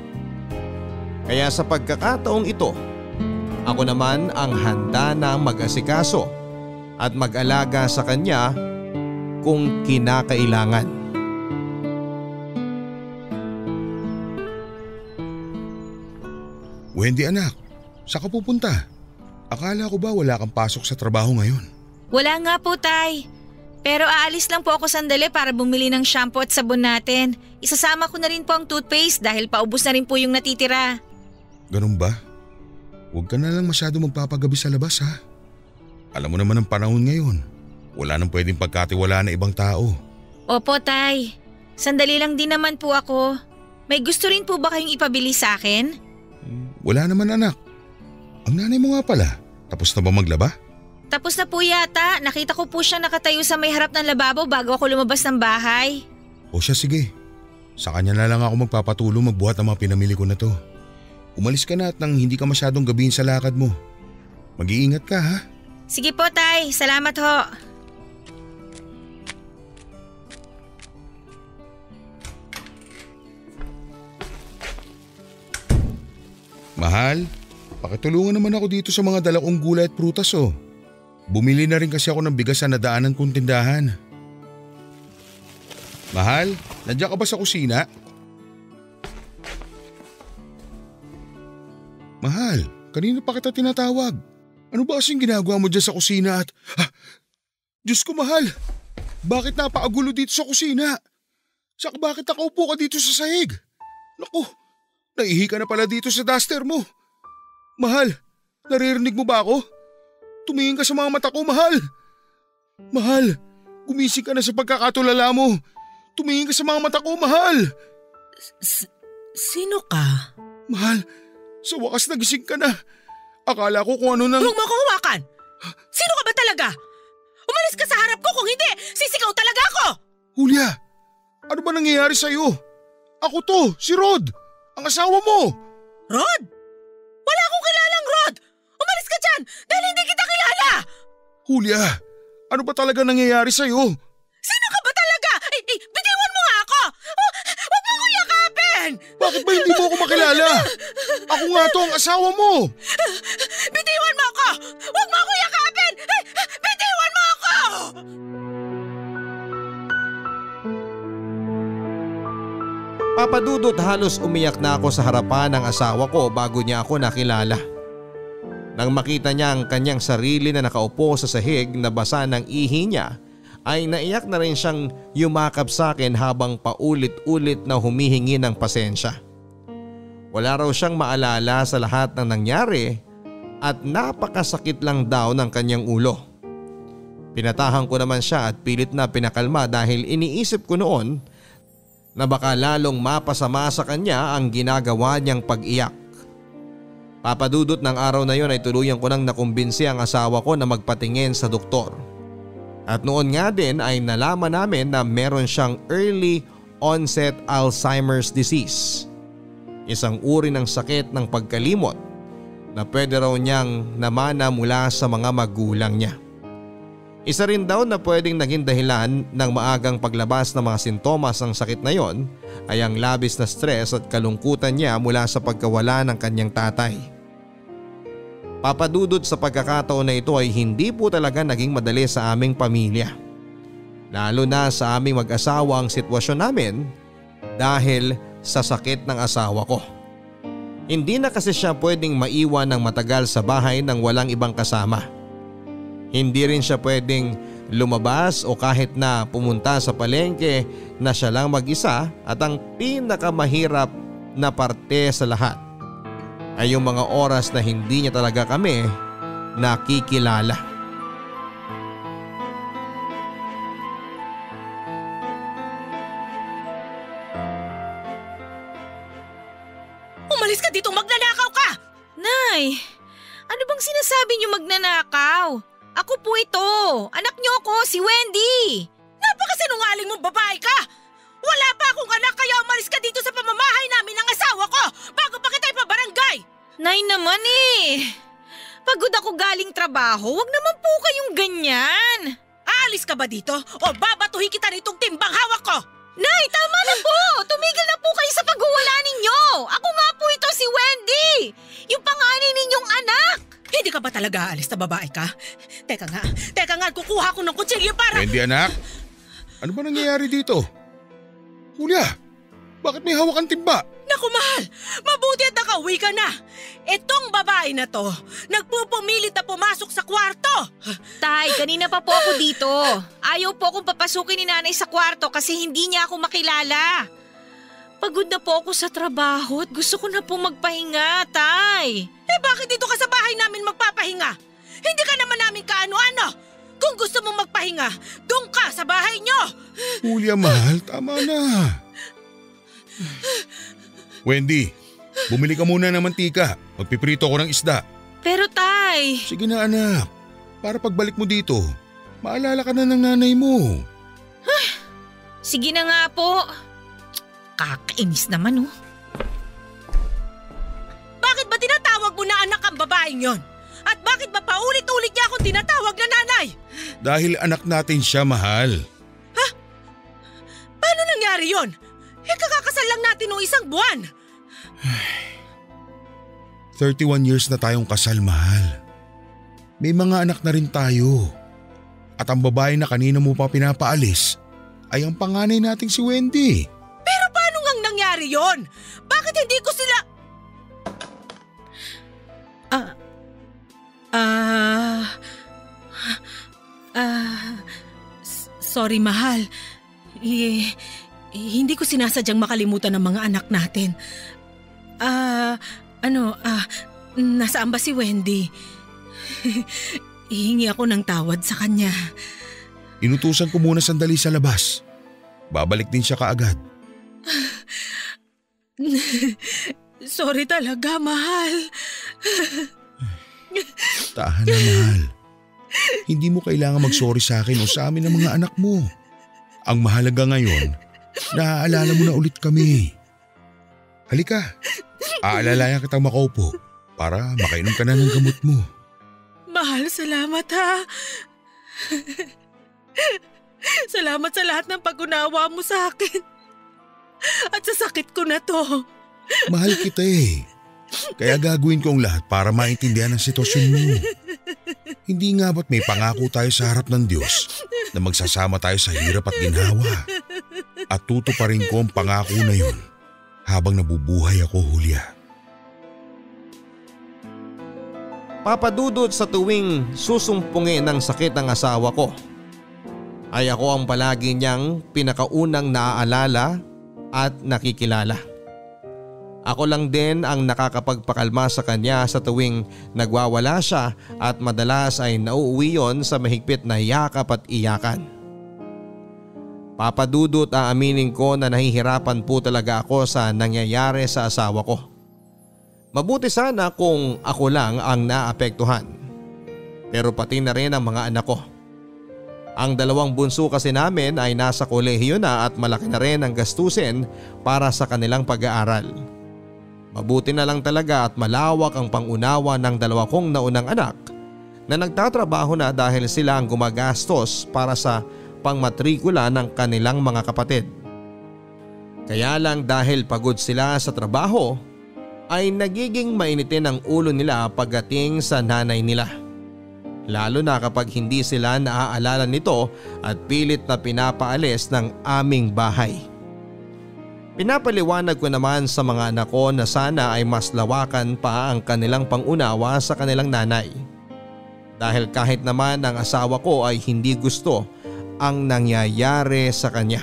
[SPEAKER 4] Kaya sa pagkakataong ito, ako naman ang handa na mag-asikaso at mag-alaga sa kanya kung kinakailangan.
[SPEAKER 6] Wendy anak, saan ka pupunta? Akala ko ba wala kang pasok sa trabaho ngayon?
[SPEAKER 8] Wala nga po, Tay. Pero aalis lang po ako sandali para bumili ng shampoo at sabon natin. Isasama ko na rin po ang toothpaste dahil paubos na rin po yung natitira.
[SPEAKER 6] Ganun ba? Huwag ka na lang masyado magpapagabi sa labas ha. Alam mo naman ang panahon ngayon. Wala nang pwedeng pagkatiwalaan na ibang tao.
[SPEAKER 8] Opo, Tay. Sandali lang din naman po ako. May gusto rin po ba kayong ipabili sa akin?
[SPEAKER 6] Wala naman anak. Ang nanay mo nga pala, tapos na ba maglaba?
[SPEAKER 8] Tapos na po yata. Nakita ko po siya nakatayo sa may harap ng lababo bago ako lumabas ng bahay.
[SPEAKER 6] O siya sige. Sa kanya na lang ako magpapatulong magbuhat ng mga pinamili ko na to. Umalis ka na at nang hindi ka masyadong gabihin sa lakad mo. Mag-iingat ka ha.
[SPEAKER 8] Sige po, Tay. Salamat ho.
[SPEAKER 6] Mahal, pakitulungan naman ako dito sa mga dala kong gulay at prutas oh. Bumili na rin kasi ako ng bigas sa nadaanan kong tindahan. Mahal, nandiyan ka ba sa kusina? Mahal, kanina pa kita tinatawag. Ano ba kasing ginagawa mo dyan sa kusina at… Diyos ko mahal, bakit napakagulo dito sa kusina? Saka bakit nakaupo ka dito sa sahig? Naku, naihi ka na pala dito sa duster mo. Mahal, naririnig mo ba ako? Tumingin ka sa mga mata ko, mahal. Mahal, gumising ka na sa pagkakatulala mo. Tumingin ka sa mga mata ko, mahal.
[SPEAKER 7] Sino ka?
[SPEAKER 6] Mahal, sa wakas nagising ka na. Akala ko kung ano nang…
[SPEAKER 7] Huwag mo akong hawakan! Sino ka ba talaga? Umalis ka sa harap ko, kung hindi, sisigaw talaga ako!
[SPEAKER 6] Julia, ano ba nangyayari sa'yo? Ako to, si Rod, ang asawa mo.
[SPEAKER 7] Rod? Wala akong kilalang Rod! Umalis ka dyan dahil hindi kita kilala!
[SPEAKER 6] Julia, ano ba talaga nangyayari sa'yo?
[SPEAKER 7] Sino ka ba talaga? Bitiwan mo nga ako! Huwag mo akong yakapin!
[SPEAKER 6] Bakit ba hindi mo ako makilala? Ako nga to, ang asawa mo.
[SPEAKER 7] Bitiwan mo ako! Huwag mo akong yakapin! Bitiwan mo ako!
[SPEAKER 4] Papadudot, halos umiyak na ako sa harapan ng asawa ko bago niya ako nakilala. Nang makita niya ang kanyang sarili na nakaupo sa sahig na basa ng ihi niya, ay naiyak na rin siyang yumakap sa akin habang paulit-ulit na humihingi ng pasensya. Wala raw siyang maalala sa lahat ng nangyari at napakasakit lang daw ng kanyang ulo. Pinatahan ko naman siya at pilit na pinakalma dahil iniisip ko noon na baka lalong mapasama sa kanya ang ginagawa niyang pag-iyak. Papadudot ng araw na yon ay tuluyan ko nang nakumbinsi ang asawa ko na magpatingin sa doktor. At noon nga din ay nalaman namin na meron siyang early onset Alzheimer's disease. Isang uri ng sakit ng pagkalimot na pwede raw niyang namana mula sa mga magulang niya. Isa rin daw na pwedeng naging dahilan ng maagang paglabas ng mga sintomas ng sakit na yon ay ang labis na stress at kalungkutan niya mula sa pagkawala ng kanyang tatay. Papadudod sa pagkakataon na ito ay hindi po talaga naging madali sa aming pamilya. Lalo na sa aming mag-asawa ang sitwasyon namin dahil sa sakit ng asawa ko. Hindi na kasi siya pwedeng maiwan ng matagal sa bahay nang walang ibang kasama. Hindi rin siya pwedeng lumabas o kahit na pumunta sa palengke na siya lang mag-isa, at ang pinakamahirap na parte sa lahat ay yung mga oras na hindi niya talaga kami nakikilala.
[SPEAKER 7] Umalis ka dito, magnanakaw ka!
[SPEAKER 8] Nay, ano bang sinasabi niyo magnanakaw? Ako po ito. Anak niyo ako, si Wendy.
[SPEAKER 7] Napakasinungaling mong babae ka! Wala pa akong anak kaya umalis ka dito sa pamamahay namin ng asawa ko bago pa kita ipabarangay!
[SPEAKER 8] Nay naman eh. Pagod ako galing trabaho, wag naman po kayong ganyan.
[SPEAKER 7] Aalis ka ba dito o babatuhin kita nitong timbang hawak ko?
[SPEAKER 8] Nay, tama na po! Tumigil na po kayo sa paghuwala ninyo! Ako nga po ito, si Wendy! Yung panganay ninyong anak!
[SPEAKER 7] Hindi ka ba talaga aalis na babae ka? Teka nga, kukuha ko ng kutsilyo para…
[SPEAKER 6] Wendy anak, ano ba nangyayari dito? Julia, bakit may hawak kang timba?
[SPEAKER 7] Naku mahal, mabuti at nakauwi ka na. Itong babae na to, nagpupumilit na pumasok sa kwarto.
[SPEAKER 8] Tay, kanina pa po ako dito. Ayaw po akong papasukin ni nanay sa kwarto kasi hindi niya ako makilala. Pagod na po ako sa trabaho at gusto ko na po magpahinga, Tay.
[SPEAKER 7] Bakit dito ka sa bahay namin magpapahinga? Hindi ka naman namin kaano-ano. Kung gusto mong magpahinga, doon ka sa bahay nyo.
[SPEAKER 6] Julia mahal, tama na. Wendy, bumili ka muna ng mantika. Magpiprito ko ng isda.
[SPEAKER 8] Pero Tay…
[SPEAKER 6] Sige na anak, para pagbalik mo dito, maalala ka na ng nanay mo.
[SPEAKER 8] Sige na nga po. Kakainis naman oh.
[SPEAKER 7] Bakit ba tinatawag mo na anak ang babaeng yon? At bakit ba paulit-ulit niya akong tinatawag na nanay?
[SPEAKER 6] Dahil anak natin siya, mahal.
[SPEAKER 7] Ha? Paano nangyari yon? Kakakasal lang natin noong isang buwan.
[SPEAKER 6] 31 years na tayong kasal, mahal. May mga anak na rin tayo. At ang babae na kanina mo pa pinapaalis ay ang panganay nating si Wendy.
[SPEAKER 7] Pero paano ngang nangyari yon? Bakit hindi ko sila… Sorry mahal. Hindi ko sinasadyang makalimutan ang mga anak natin. Nasaan ba si Wendy? Hihingi ako ng tawad sa kanya.
[SPEAKER 6] Inutusan ko muna sandali sa labas. Babalik din siya kaagad.
[SPEAKER 7] Sorry talaga, mahal.
[SPEAKER 6] Tahan na, mahal. Hindi mo kailangan mag-sorry sa akin o sa amin ng mga anak mo. Ang mahalaga ngayon, naaalala mo na ulit kami. Halika, aalalayan kitang makaupo para makainom ka na ng gamot mo.
[SPEAKER 7] Mahal, salamat ha. Salamat sa lahat ng pag-unawa mo sa akin. At sa sakit ko na to.
[SPEAKER 6] Mahal kita eh. Kaya gagawin ko ang lahat para maintindihan ang sitwasyon mo. Hindi nga ba't may pangako tayo sa harap ng Diyos na magsasama tayo sa hirap at ginhawa? At tutuparin ko ang pangako na yun habang nabubuhay ako, Julia.
[SPEAKER 4] Papadudod sa tuwing susumpungin ng sakit ng asawa ko, ay ako ang palagi niyang pinakaunang naaalala at nakikilala. Ako lang din ang nakakapagpakalma sa kanya sa tuwing nagwawala siya at madalas ay nauuwi yon sa mahigpit na yakap at iyakan. Papadudot, aaminin ko na nahihirapan po talaga ako sa nangyayari sa asawa ko. Mabuti sana kung ako lang ang naapektuhan. Pero pati na rin ang mga anak ko. Ang dalawang bunso kasi namin ay nasa kolehiyo na at malaki na rin ang gastusin para sa kanilang pag-aaral. Mabuti na lang talaga at malawak ang pangunawa ng dalawa kong naunang anak na nagtatrabaho na dahil sila ang gumagastos para sa pangmatrikula ng kanilang mga kapatid. Kaya lang dahil pagod sila sa trabaho ay nagiging mainitin ang ulo nila pagdating sa nanay nila. Lalo na kapag hindi sila naaalala nito at pilit na pinapaalis ng aming bahay. Pinapaliwanag ko naman sa mga anak ko na sana ay mas lawakan pa ang kanilang pangunawa sa kanilang nanay. Dahil kahit naman ang asawa ko ay hindi gusto ang nangyayari sa kanya.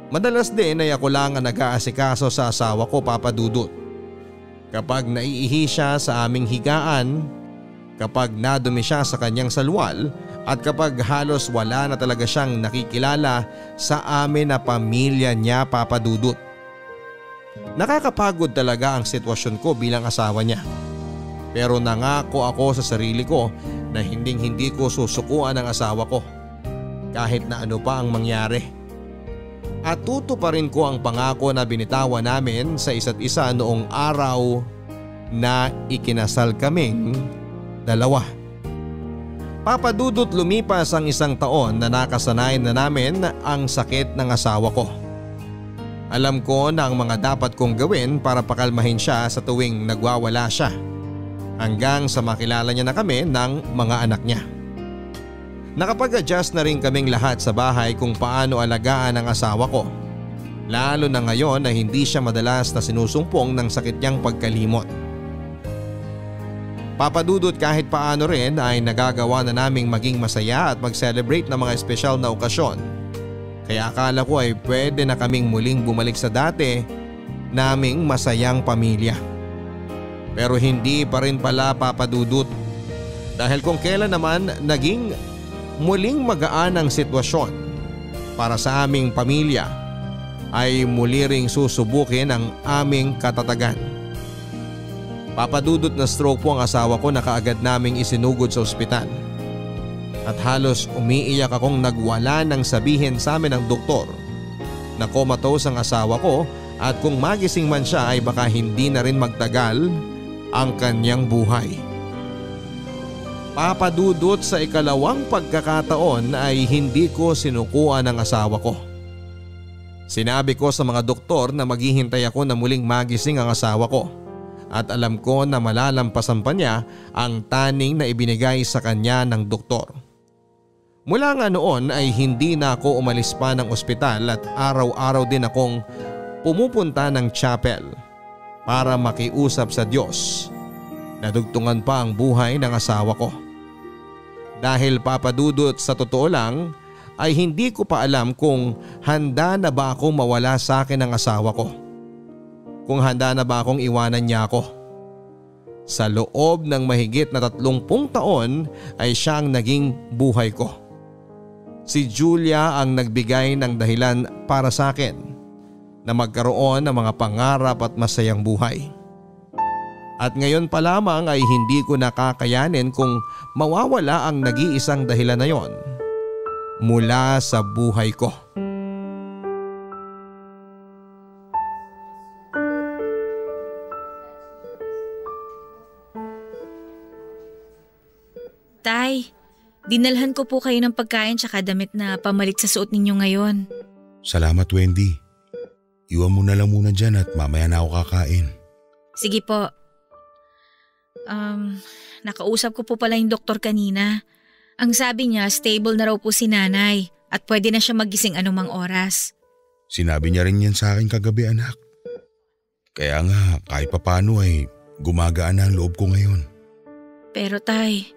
[SPEAKER 4] Madalas din ay ako lang ang nag-aasikaso sa asawa ko, Papa Dudut. Kapag naiihi siya sa aming higaan, kapag nadumi siya sa kanyang salwal at kapag halos wala na talaga siyang nakikilala sa amin na pamilya niya, Papa Dudut. Nakakapagod talaga ang sitwasyon ko bilang asawa niya. Pero nangako ako sa sarili ko na hindi ko susukuan ang asawa ko kahit na ano pa ang mangyari. At tutuparin ko ang pangako na binitawan namin sa isa't isa noong araw na ikinasal kaming dalawa. Papa Dudut, lumipas ang 1 taon na nakasanay na namin ang sakit ng asawa ko. Alam ko na ang mga dapat kong gawin para pakalmahin siya sa tuwing nagwawala siya. Hanggang sa makilala niya na kami ng mga anak niya. Nakapag-adjust na rin kaming lahat sa bahay kung paano alagaan ang asawa ko. Lalo na ngayon na hindi siya madalas na sinusumpong ng sakit niyang pagkalimot. Papa Dudut, kahit paano rin ay nagagawa na naming maging masaya at mag-celebrate ng mga espesyal na okasyon. Kaya akala ko ay pwede na kaming muling bumalik sa dati naming masayang pamilya. Pero hindi pa rin pala, Papa Dudut. Dahil kung kailan naman naging muling magaan ang sitwasyon para sa aming pamilya ay muli ring susubukin ang aming katatagan. Papa Dudut, na stroke po ang asawa ko na kaagad naming isinugod sa ospital. At halos umiiyak akong nagwala nang sabihin sa amin ng doktor na comatose ang asawa ko at kung magising man siya ay baka hindi na rin magtagal ang kanyang buhay. Papa Dudut, sa ikalawang pagkakataon ay hindi ko sinukuan ang asawa ko. Sinabi ko sa mga doktor na maghihintay ako na muling magising ang asawa ko at alam ko na malalampasan pa niya ang taning na ibinigay sa kanya ng doktor. Mula nga noon ay hindi na ako umalis pa ng ospital at araw-araw din akong pumupunta ng chapel para makiusap sa Diyos. Nadugtungan pa ang buhay ng asawa ko. Dahil, Papa Dudut, sa totoo lang ay hindi ko pa alam kung handa na ba akong mawala sa akin ng asawa ko. Kung handa na ba akong iwanan niya ako. Sa loob ng mahigit na 30 taon ay siya ang naging buhay ko. Si Julia ang nagbigay ng dahilan para sa akin na magkaroon ng mga pangarap at masayang buhay. At ngayon pa lamang ay hindi ko nakakayanin kung mawawala ang nag-iisang dahilan na yon mula sa buhay ko.
[SPEAKER 8] Tay, dinalhan ko po kayo ng pagkain tsaka damit na pamalit sa suot ninyo ngayon.
[SPEAKER 6] Salamat, Wendy. Iwan mo na lang muna dyan at mamaya na ako kakain.
[SPEAKER 8] Sige po. Nakausap ko po pala yung doktor kanina. Ang sabi niya, stable na raw po si nanay at pwede na siya magising anumang oras.
[SPEAKER 6] Sinabi niya rin yan sa akin kagabi, anak. Kaya nga, kahit papano ay gumagaan na ang loob ko ngayon.
[SPEAKER 8] Pero tay,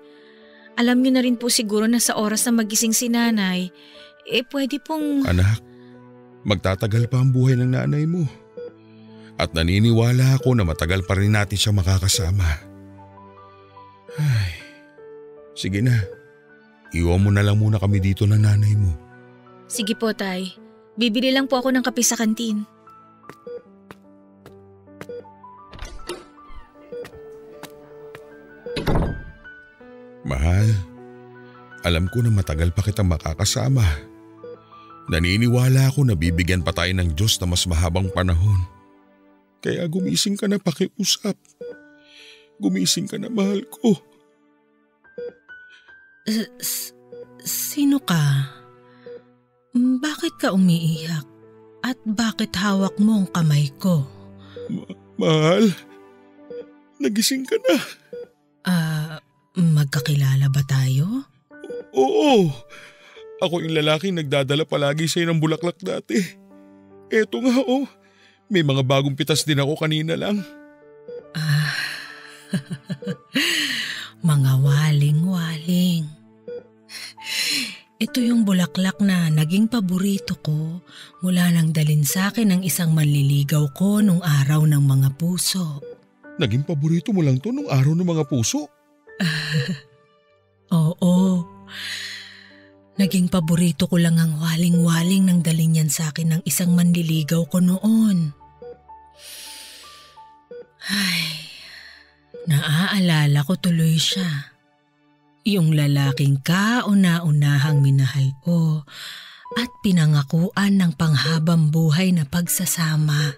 [SPEAKER 8] alam niyo na rin po siguro na sa oras na magising si nanay, pwede pong…
[SPEAKER 6] Anak, magtatagal pa ang buhay ng nanay mo. At naniniwala ako na matagal pa rin natin siya makakasama. Ay, sige na. Iwan mo na lang muna kami dito ng nanay mo.
[SPEAKER 8] Sige po, tay. Bibili lang po ako ng kape sa kantin.
[SPEAKER 6] Mahal, alam ko na matagal pa kitang makakasama. Naniniwala ako na bibigyan pa tayo ng Diyos na mas mahabang panahon. Kaya gumising ka na, pakiusap. Gumising ka na, mahal ko.
[SPEAKER 7] Sino ka? Bakit ka umiiyak? At bakit hawak mo ang kamay ko?
[SPEAKER 6] Mahal, nagising ka na.
[SPEAKER 7] Magkakilala ba tayo?
[SPEAKER 6] Oo, ako yung lalaking nagdadala palagi sa'yo ng bulaklak dati. Eto nga may mga bagong pitas din ako kanina lang.
[SPEAKER 7] Mga waling-waling. Ito yung bulaklak na naging paborito ko mula nang dalin sa akin ng isang manliligaw ko nung araw ng mga puso.
[SPEAKER 6] Naging paborito mo lang to nung araw ng mga puso?
[SPEAKER 7] Oo. Naging paborito ko lang ang waling-waling nang dalin yan sa akin ng isang manliligaw ko noon. Ay, naaalala ko tuloy siya. Yung lalaking kauna-unahang minahal ko at pinangakuan ng panghabang buhay na pagsasama.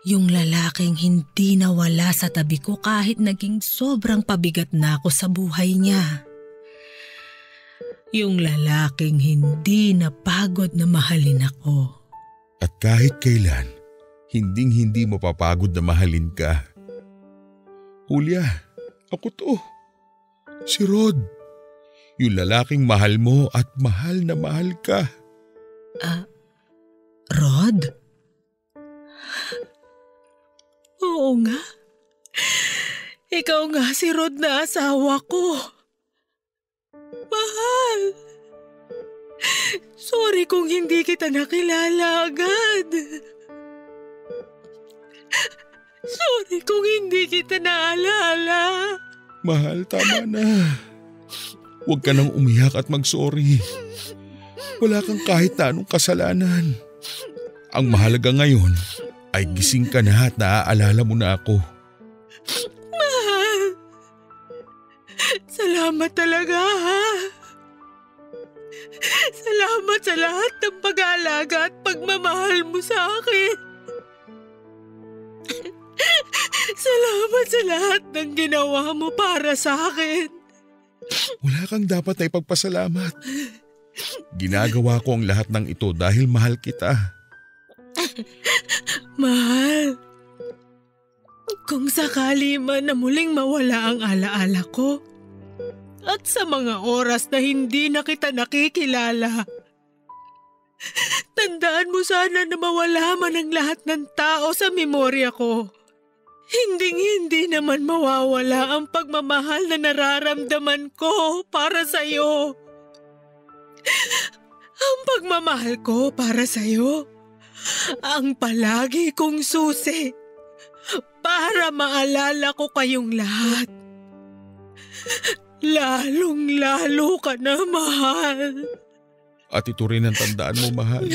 [SPEAKER 7] Yung lalaking hindi nawala sa tabi ko kahit naging sobrang pabigat na ako sa buhay niya. Yung lalaking hindi napagod na mahalin ako.
[SPEAKER 6] At kahit kailan, hinding-hindi mapapagod na mahalin ka. Julia, ako to. Si Rod. Yung lalaking mahal mo at mahal na mahal ka.
[SPEAKER 7] Rod? Oo nga. Ikaw nga si Rod na asawa ko. Mahal. Sorry kung hindi kita nakilala agad. Sorry kung hindi kita naalala.
[SPEAKER 6] Mahal, tama na. Huwag ka nang umiyak at mag-sorry. Wala kang kahit na anong kasalanan. Ang mahalaga ngayon ay gising ka na at naaalala mo na ako.
[SPEAKER 7] Mahal. Salamat talaga, ha? Salamat sa lahat ng pag-aalaga at pagmamahal mo sa akin. Salamat sa lahat ng ginawa mo para sa akin.
[SPEAKER 6] Wala kang dapat na ipagpasalamat. Ginagawa ko ang lahat ng ito dahil mahal kita.
[SPEAKER 7] Mahal, kung sakali man na muling mawala ang alaala ko at sa mga oras na hindi na kita nakikilala, tandaan mo sana na mawala man ang lahat ng tao sa memorya ko. Hinding-hindi naman mawawala ang pagmamahal na nararamdaman ko para sa'yo. Ang pagmamahal ko para sa'yo, ang palagi kong susi para maalala ko kayong lahat. Lalong-lalo ka na, mahal.
[SPEAKER 6] At ito rin ang tandaan mo, mahal.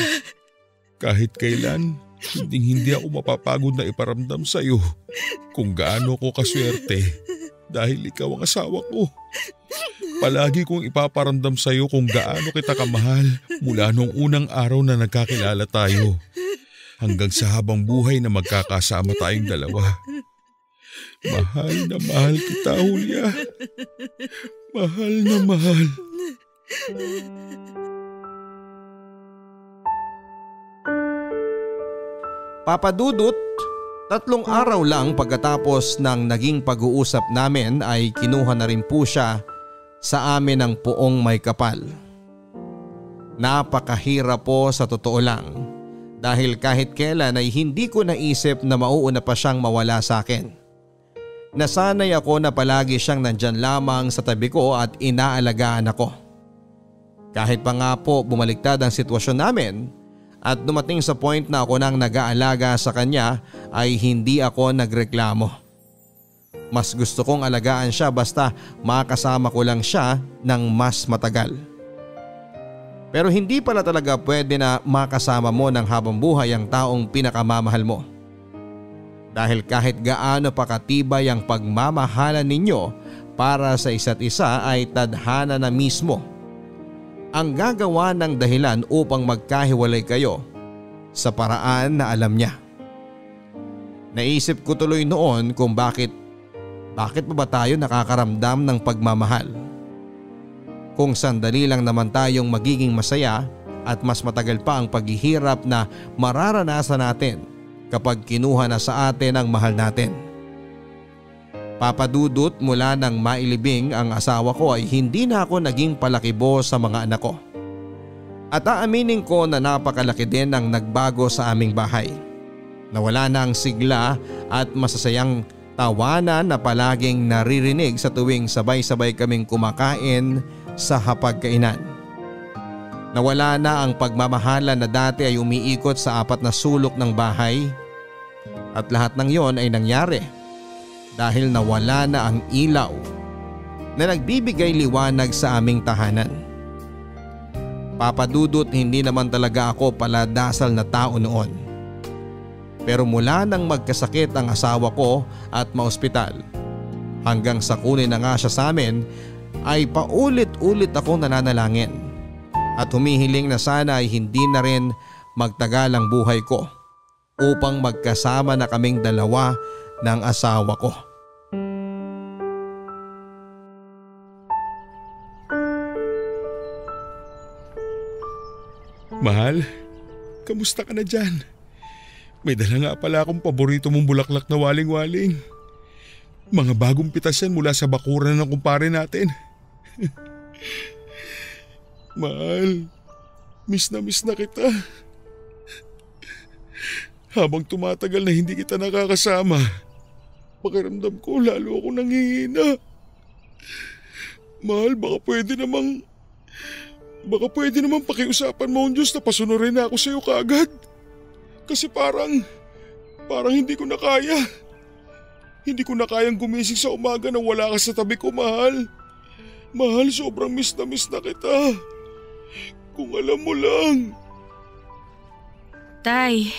[SPEAKER 6] Kahit kailan, hindi ako mapapagod na iparamdam sa'yo kung gaano ko kaswerte dahil ikaw ang asawa ko. Palagi kong ipaparamdam sa'yo kung gaano kita kamahal mula nung unang araw na nagkakilala tayo hanggang sa habang buhay na magkakasama tayong dalawa. Mahal na mahal kita, Julia. Mahal na mahal.
[SPEAKER 4] Papa Dudut, 3 araw lang pagkatapos ng naging pag-uusap namin ay kinuha na rin po siya sa amin ng poong may kapal. Napakahirap po sa totoo lang dahil kahit kailan ay hindi ko naisip na mauuna pa siyang mawala sa akin. Nasanay ako na palagi siyang nandyan lamang sa tabi ko at inaalagaan ako. Kahit pa nga po bumaliktad ang sitwasyon namin at dumating sa point na ako nang nag-aalaga sa kanya ay hindi ako nagreklamo. Mas gusto kong alagaan siya basta makasama ko lang siya ng mas matagal. Pero hindi pala talaga pwede na makasama mo ng habang buhay ang taong pinakamamahal mo. Dahil kahit gaano pa katibay ang pagmamahalan ninyo, para sa isa't isa ay tadhana na mismo ang gagawa ng dahilan upang magkahiwalay kayo sa paraan na alam niya. Naisip ko tuloy noon kung bakit pa ba tayo nakakaramdam ng pagmamahal? Kung sandali lang naman tayong magiging masaya at mas matagal pa ang paghihirap na mararanasan natin kapag kinuha na sa atin ang mahal natin. Papadudot, mula nang mailibing ang asawa ko ay hindi na ako naging palakibo sa mga anak ko. At aaminin ko na napakalaki din ang nagbago sa aming bahay. Nawala na ang sigla at masasayang tawanan na palaging naririnig sa tuwing sabay-sabay kaming kumakain sa hapagkainan. Nawala na ang pagmamahalan na dati ay umiikot sa 4 na sulok ng bahay. At lahat ng yon ay nangyari dahil nawala na ang ilaw na nagbibigay liwanag sa aming tahanan. Papadudot, hindi naman talaga ako paladasal na tao noon. Pero mula nang magkasakit ang asawa ko at maospital, hanggang sa kunin na nga siya sa amin, ay paulit-ulit akong nananalangin at humihiling na sana ay hindi na rin magtagal ang buhay ko upang magkasama na kaming dalawa ng asawa ko.
[SPEAKER 6] Mahal, kamusta ka na dyan? May dala nga pala akong paborito mong bulaklak na waling-waling. Mga bagong pitas yan mula sa bakuran ng kumpare natin. Mahal, miss na kita. Habang tumatagal na hindi kita nakakasama, pakiramdam ko lalo ako nanghihina. Mahal, baka pwede namang pakiusapan mo ang Diyos na pasunurin na ako sa iyo kaagad. Kasi parang hindi ko na kaya. Hindi ko na kayang gumising sa umaga nang wala ka sa tabi ko, mahal. Mahal, sobrang miss na kita. Kung alam mo lang.
[SPEAKER 8] Tay,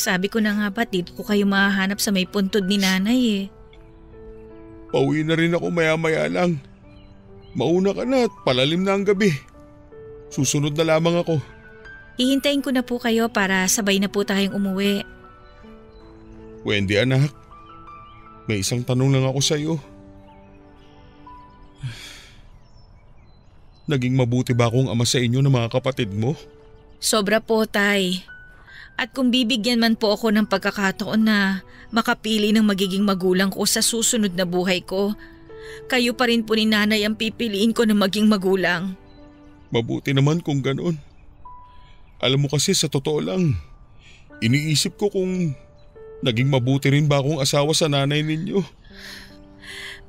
[SPEAKER 8] sabi ko na nga ba dito ko kayo mahahanap sa may puntod ni nanay eh.
[SPEAKER 6] Pauwi na rin ako maya-maya lang. Mauna ka na at palalim na ang gabi. Susunod na lamang ako.
[SPEAKER 8] Hihintayin ko na po kayo para sabay na po tayong umuwi.
[SPEAKER 6] Wendy anak, may isang tanong lang ako sa iyo. Naging mabuti ba akong ama sa inyo ng mga kapatid mo?
[SPEAKER 8] Sobra po, tay. At kung bibigyan man po ako ng pagkakataon na makapili ng magiging magulang ko sa susunod na buhay ko, kayo pa rin po ni nanay ang pipiliin ko na maging magulang.
[SPEAKER 6] Mabuti naman kung ganon. Alam mo kasi sa totoo lang, iniisip ko kung naging mabuti rin ba akong asawa sa nanay ninyo.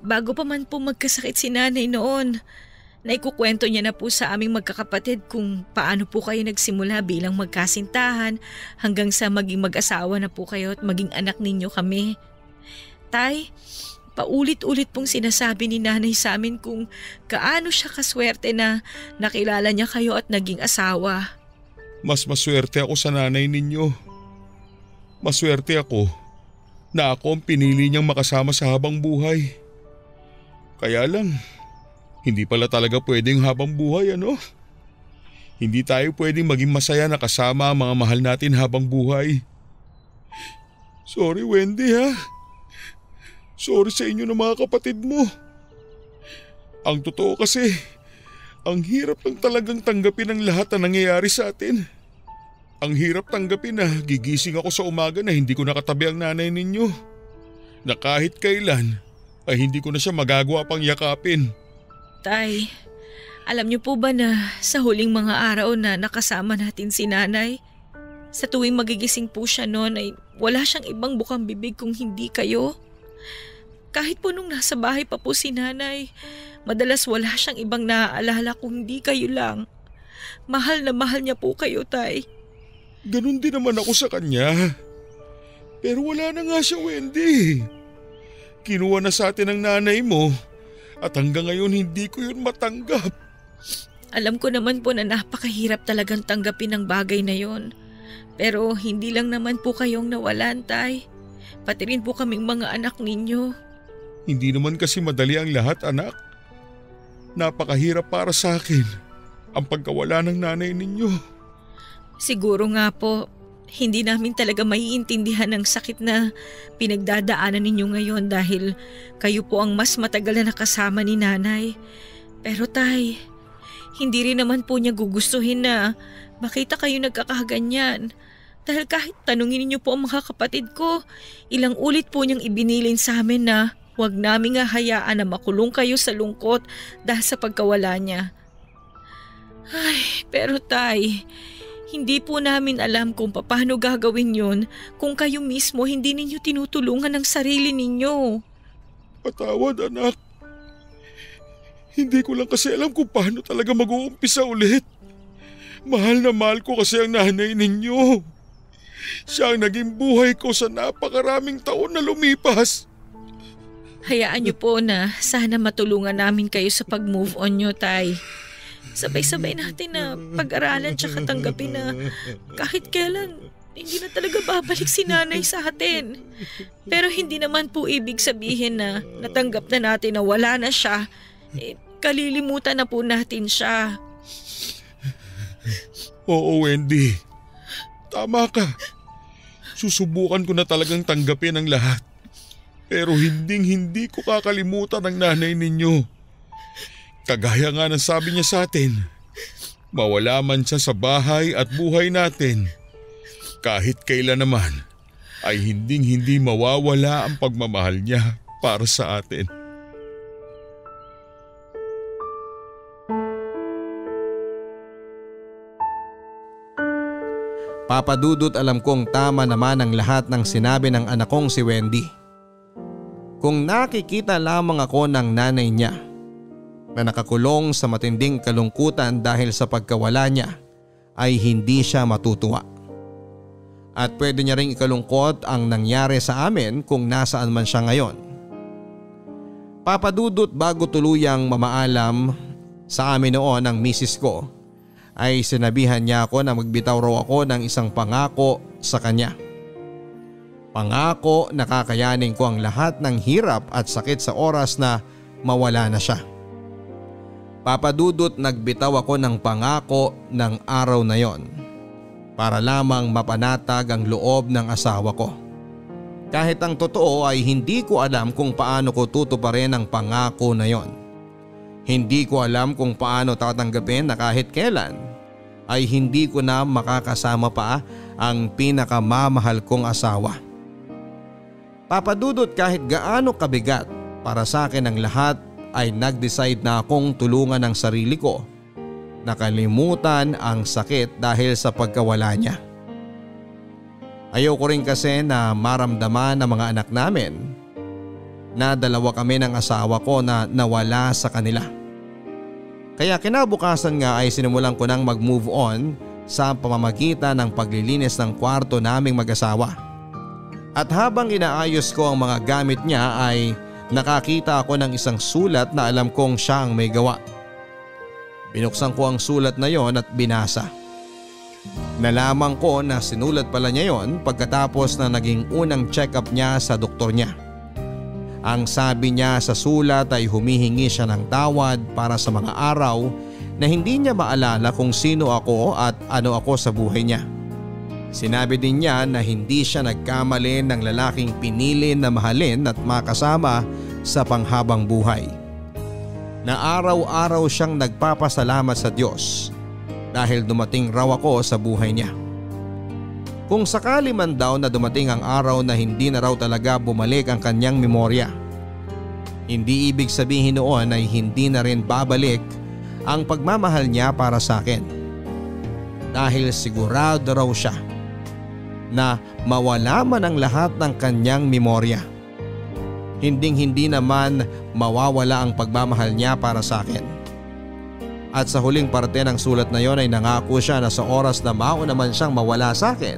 [SPEAKER 8] Bago pa man po magkasakit si nanay noon, naikukwento niya na po sa aming magkakapatid kung paano po kayo nagsimula bilang magkasintahan hanggang sa maging mag-asawa na po kayo at maging anak ninyo kami. Tay, paulit-ulit pong sinasabi ni nanay sa amin kung gaano siya kaswerte na nakilala niya kayo at naging asawa.
[SPEAKER 6] Mas maswerte ako sa nanay ninyo. Maswerte ako na ako ang pinili niyang makasama sa habang buhay. Kaya lang, hindi pala talaga pwedeng habang buhay, ano? Hindi tayo pwedeng maging masaya na kasama ang mga mahal natin habang buhay. Sorry Wendy ha. Sorry sa inyo ng mga kapatid mo. Ang totoo kasi, ang hirap lang talagang tanggapin ang lahat na nangyayari sa atin. Ang hirap tanggapin na gigising ako sa umaga na hindi ko nakatabi ang nanay ninyo. Na kahit kailan ay hindi ko na siya magagawa pang yakapin.
[SPEAKER 8] Tay, alam niyo po ba na sa huling mga araw na nakasama natin si nanay, sa tuwing magigising po siya noon ay wala siyang ibang bukang bibig kung hindi kayo? Kahit po nung nasa bahay pa po si nanay, madalas wala siyang ibang naaalala kung hindi kayo lang. Mahal na mahal niya po kayo, tay.
[SPEAKER 6] Ganun din naman ako sa kanya. Pero wala na nga siya, Wendy. Kinuha na sa atin ang nanay mo at hanggang ngayon hindi ko yun matanggap.
[SPEAKER 8] Alam ko naman po na napakahirap talagang tanggapin ang bagay na yon. Pero hindi lang naman po kayong nawalan, tay. Pati rin po kaming mga anak ninyo.
[SPEAKER 6] Hindi naman kasi madali ang lahat, anak. Napakahirap para sa akin ang pagkawala ng nanay ninyo.
[SPEAKER 8] Siguro nga po, hindi namin talaga maiintindihan ang sakit na pinagdadaanan ninyo ngayon dahil kayo po ang mas matagal na nakasama ni nanay. Pero tay, hindi rin naman po niya gugustuhin na makita kayo nagkakaganyan. Dahil kahit tanungin niyo po ang mga kapatid ko, ilang ulit po niyang ibinilin sa amin na huwag naming hahayaan na makulong kayo sa lungkot dahil sa pagkawala niya. Ay, pero tay, hindi po namin alam kung paano gagawin yun kung kayo mismo hindi ninyo tinutulungan ang sarili ninyo.
[SPEAKER 6] Patawad, anak. Hindi ko lang kasi alam kung paano talaga mag-uumpisa ulit. Mahal na mahal ko kasi ang nanay ninyo. Siya ang naging buhay ko sa napakaraming taon na lumipas.
[SPEAKER 8] Hayaan niyo po na sana matulungan namin kayo sa pag-move on niyo, tay. Sabay-sabay natin na pag-aralan tsaka tanggapin na kahit kailan hindi na talaga babalik si nanay sa atin. Pero hindi naman po ibig sabihin na natanggap na natin na wala na siya. Kalilimutan na po natin siya.
[SPEAKER 6] Oo, Wendy. Tama ka. Susubukan ko na talagang tanggapin ang lahat. Pero hindi ko kakalimutan ang nanay ninyo. Kagaya nga ng sabi niya sa atin, mawala man siya sa bahay at buhay natin, kahit kailan naman ay hindi mawawala ang pagmamahal niya para sa atin.
[SPEAKER 4] Papa Dudut, alam kong tama naman ang lahat ng sinabi ng anak kong si Wendy. Kung nakikita lamang ako ng nanay niya na nakakulong sa matinding kalungkutan dahil sa pagkawala niya, ay hindi siya matutuwa. At pwede niya ring ikalungkot ang nangyari sa amin kung nasaan man siya ngayon. Papa Dudut, bago tuluyang mamaalam sa amin noon ang misis ko, ay sinabihan niya ako na magbitaw raw ako ng isang pangako sa kanya. Pangako na kakayanin ko ang lahat ng hirap at sakit sa oras na mawala na siya. Papa Dudut, nagbitaw ako ng pangako ng araw na yon para lamang mapanatag ang loob ng asawa ko. Kahit ang totoo ay hindi ko alam kung paano ko tutuparin ang pangako na yon. Hindi ko alam kung paano tatanggapin na kahit kailan ay hindi ko na makakasama pa ang pinakamamahal kong asawa. Papa Dudut, kahit gaano kabigat para sa akin ang lahat, ay nag-decide na akong tulungan ang sarili ko. Nakalimutan ang sakit dahil sa pagkawala niya. Ayaw ko rin kasi na maramdaman ng mga anak namin na dalawa kami ng asawa ko na nawala sa kanila. Kaya kinabukasan nga ay sinimulan ko nang mag-move on sa pamamagitan ng paglilinis ng kwarto naming mag-asawa. At habang inaayos ko ang mga gamit niya ay nakakita ako ng isang sulat na alam kong siya ang may gawa. Binuksan ko ang sulat na yon at binasa. Nalaman ko na sinulat pala niya yon pagkatapos na naging unang check-up niya sa doktor niya. Ang sabi niya sa sulat ay humihingi siya ng tawad para sa mga araw na hindi niya maalala kung sino ako at ano ako sa buhay niya. Sinabi din niya na hindi siya nagkamali ng lalaking pinili na mahalin at makasama sa panghabang buhay. Na araw-araw siyang nagpapasalamat sa Diyos dahil dumating raw ako sa buhay niya. Kung sakali man daw na dumating ang araw na hindi na raw talaga bumalik ang kanyang memorya, hindi ibig sabihin noon ay hindi na rin babalik ang pagmamahal niya para sa akin. Dahil sigurado raw siya na mawala man ang lahat ng kanyang memorya, hinding-hindi naman mawawala ang pagmamahal niya para sa akin. At sa huling parte ng sulat na yon ay nangako siya na sa oras na mauna man siyang mawala sa akin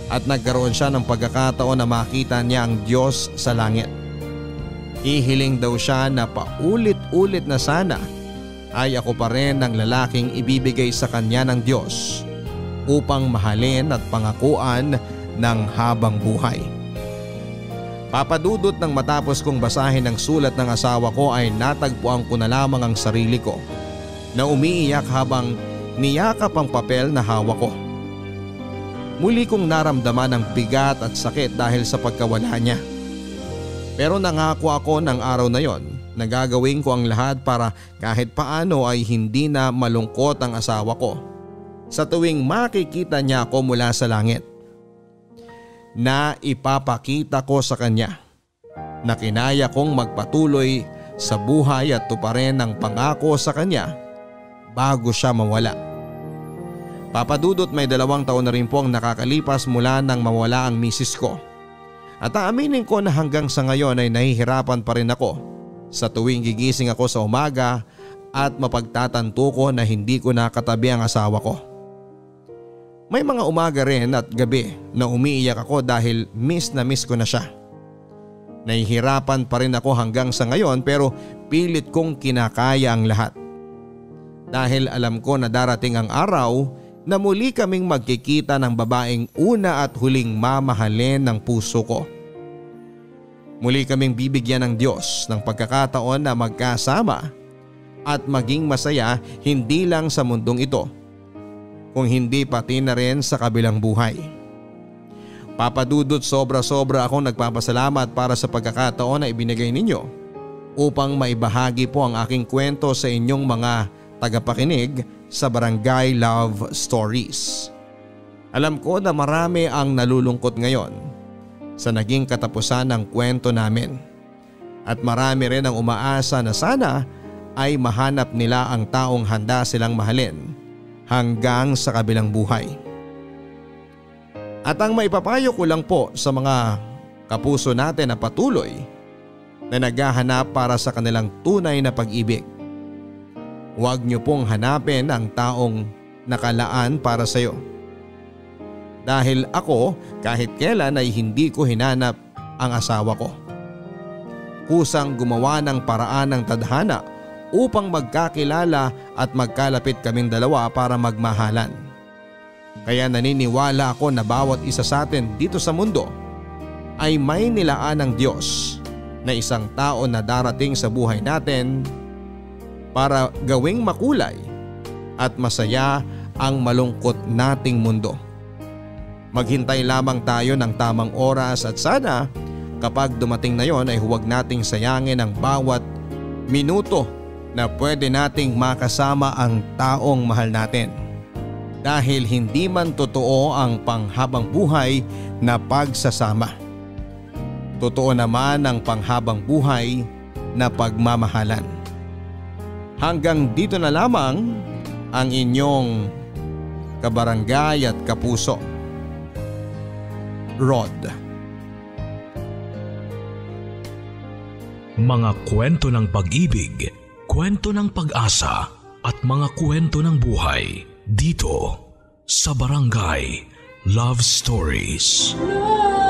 [SPEAKER 4] at nagkaroon siya ng pagkakataon na makita niya ang Diyos sa langit, hihiling daw siya na paulit-ulit na sana ay ako pa rin ang lalaking ibibigay sa kanya ng Diyos upang mahalin at pangakuan ng habang buhay. Papadudot ng matapos kong basahin ang sulat ng asawa ko ay natagpuan ko na lamang ang sarili ko na umiiyak habang niyakap ang papel na hawak ko. Muli kong naramdaman ang bigat at sakit dahil sa pagkawala niya. Pero nangako ako ng araw na yon na gagawin ko ang lahat para kahit paano ay hindi na malungkot ang asawa ko sa tuwing makikita niya ako mula sa langit. Na ipapakita ko sa kanya na kinaya kong magpatuloy sa buhay at tuparin ang pangako sa kanya bago siya mawala. Papadudot, may 2 taon na rin po ang nakakalipas mula nang mawala ang misis ko. At aaminin ko na hanggang sa ngayon ay nahihirapan pa rin ako sa tuwing gigising ako sa umaga at mapagtatanto ko na hindi ko nakatabi ang asawa ko. May mga umaga rin at gabi na umiiyak ako dahil miss na miss ko na siya. Nahihirapan pa rin ako hanggang sa ngayon pero pilit kong kinakaya ang lahat. Dahil alam ko na darating ang araw na muli kaming magkikita ng babaeng una at huling mamahalin ng puso ko. Muli kaming bibigyan ng Diyos ng pagkakataon na magkasama at maging masaya hindi lang sa mundong ito, kung hindi pati na rin sa kabilang buhay. Papadudot, sobra-sobra akong nagpapasalamat para sa pagkakataon na ibinigay ninyo upang maibahagi po ang aking kwento sa inyong mga tagapakinig sa Barangay Love Stories. Alam ko na marami ang nalulungkot ngayon sa naging katapusan ng kwento namin at marami rin ang umaasa na sana ay mahanap nila ang taong handa silang mahalin hanggang sa kabilang buhay. At ang maipapayo ko lang po sa mga kapuso natin na patuloy na naghahanap para sa kanilang tunay na pag-ibig. Huwag niyo pong hanapin ang taong nakalaan para sa iyo. Dahil ako kahit kailan ay hindi ko hinanap ang asawa ko. Kusang gumawa ng paraan ng tadhana upang magkakilala at magkalapit kaming dalawa para magmahalan. Kaya naniniwala ako na bawat isa sa atin dito sa mundo ay may nilaan ng Diyos na isang tao na darating sa buhay natin para gawing makulay at masaya ang malungkot nating mundo. Maghintay lamang tayo ng tamang oras at sana kapag dumating na yon ay huwag nating sayangin ang bawat minuto na pwede nating makasama ang taong mahal natin. Dahil hindi man totoo ang panghabang buhay na pagsasama. Totoo naman ang panghabang buhay na pagmamahalan. Hanggang dito na lamang ang inyong kabarangay at kapuso, Rod.
[SPEAKER 2] Mga kwento ng pag-ibig, kwento ng pag-asa at mga kwento ng buhay dito sa Barangay Love Stories.
[SPEAKER 3] Love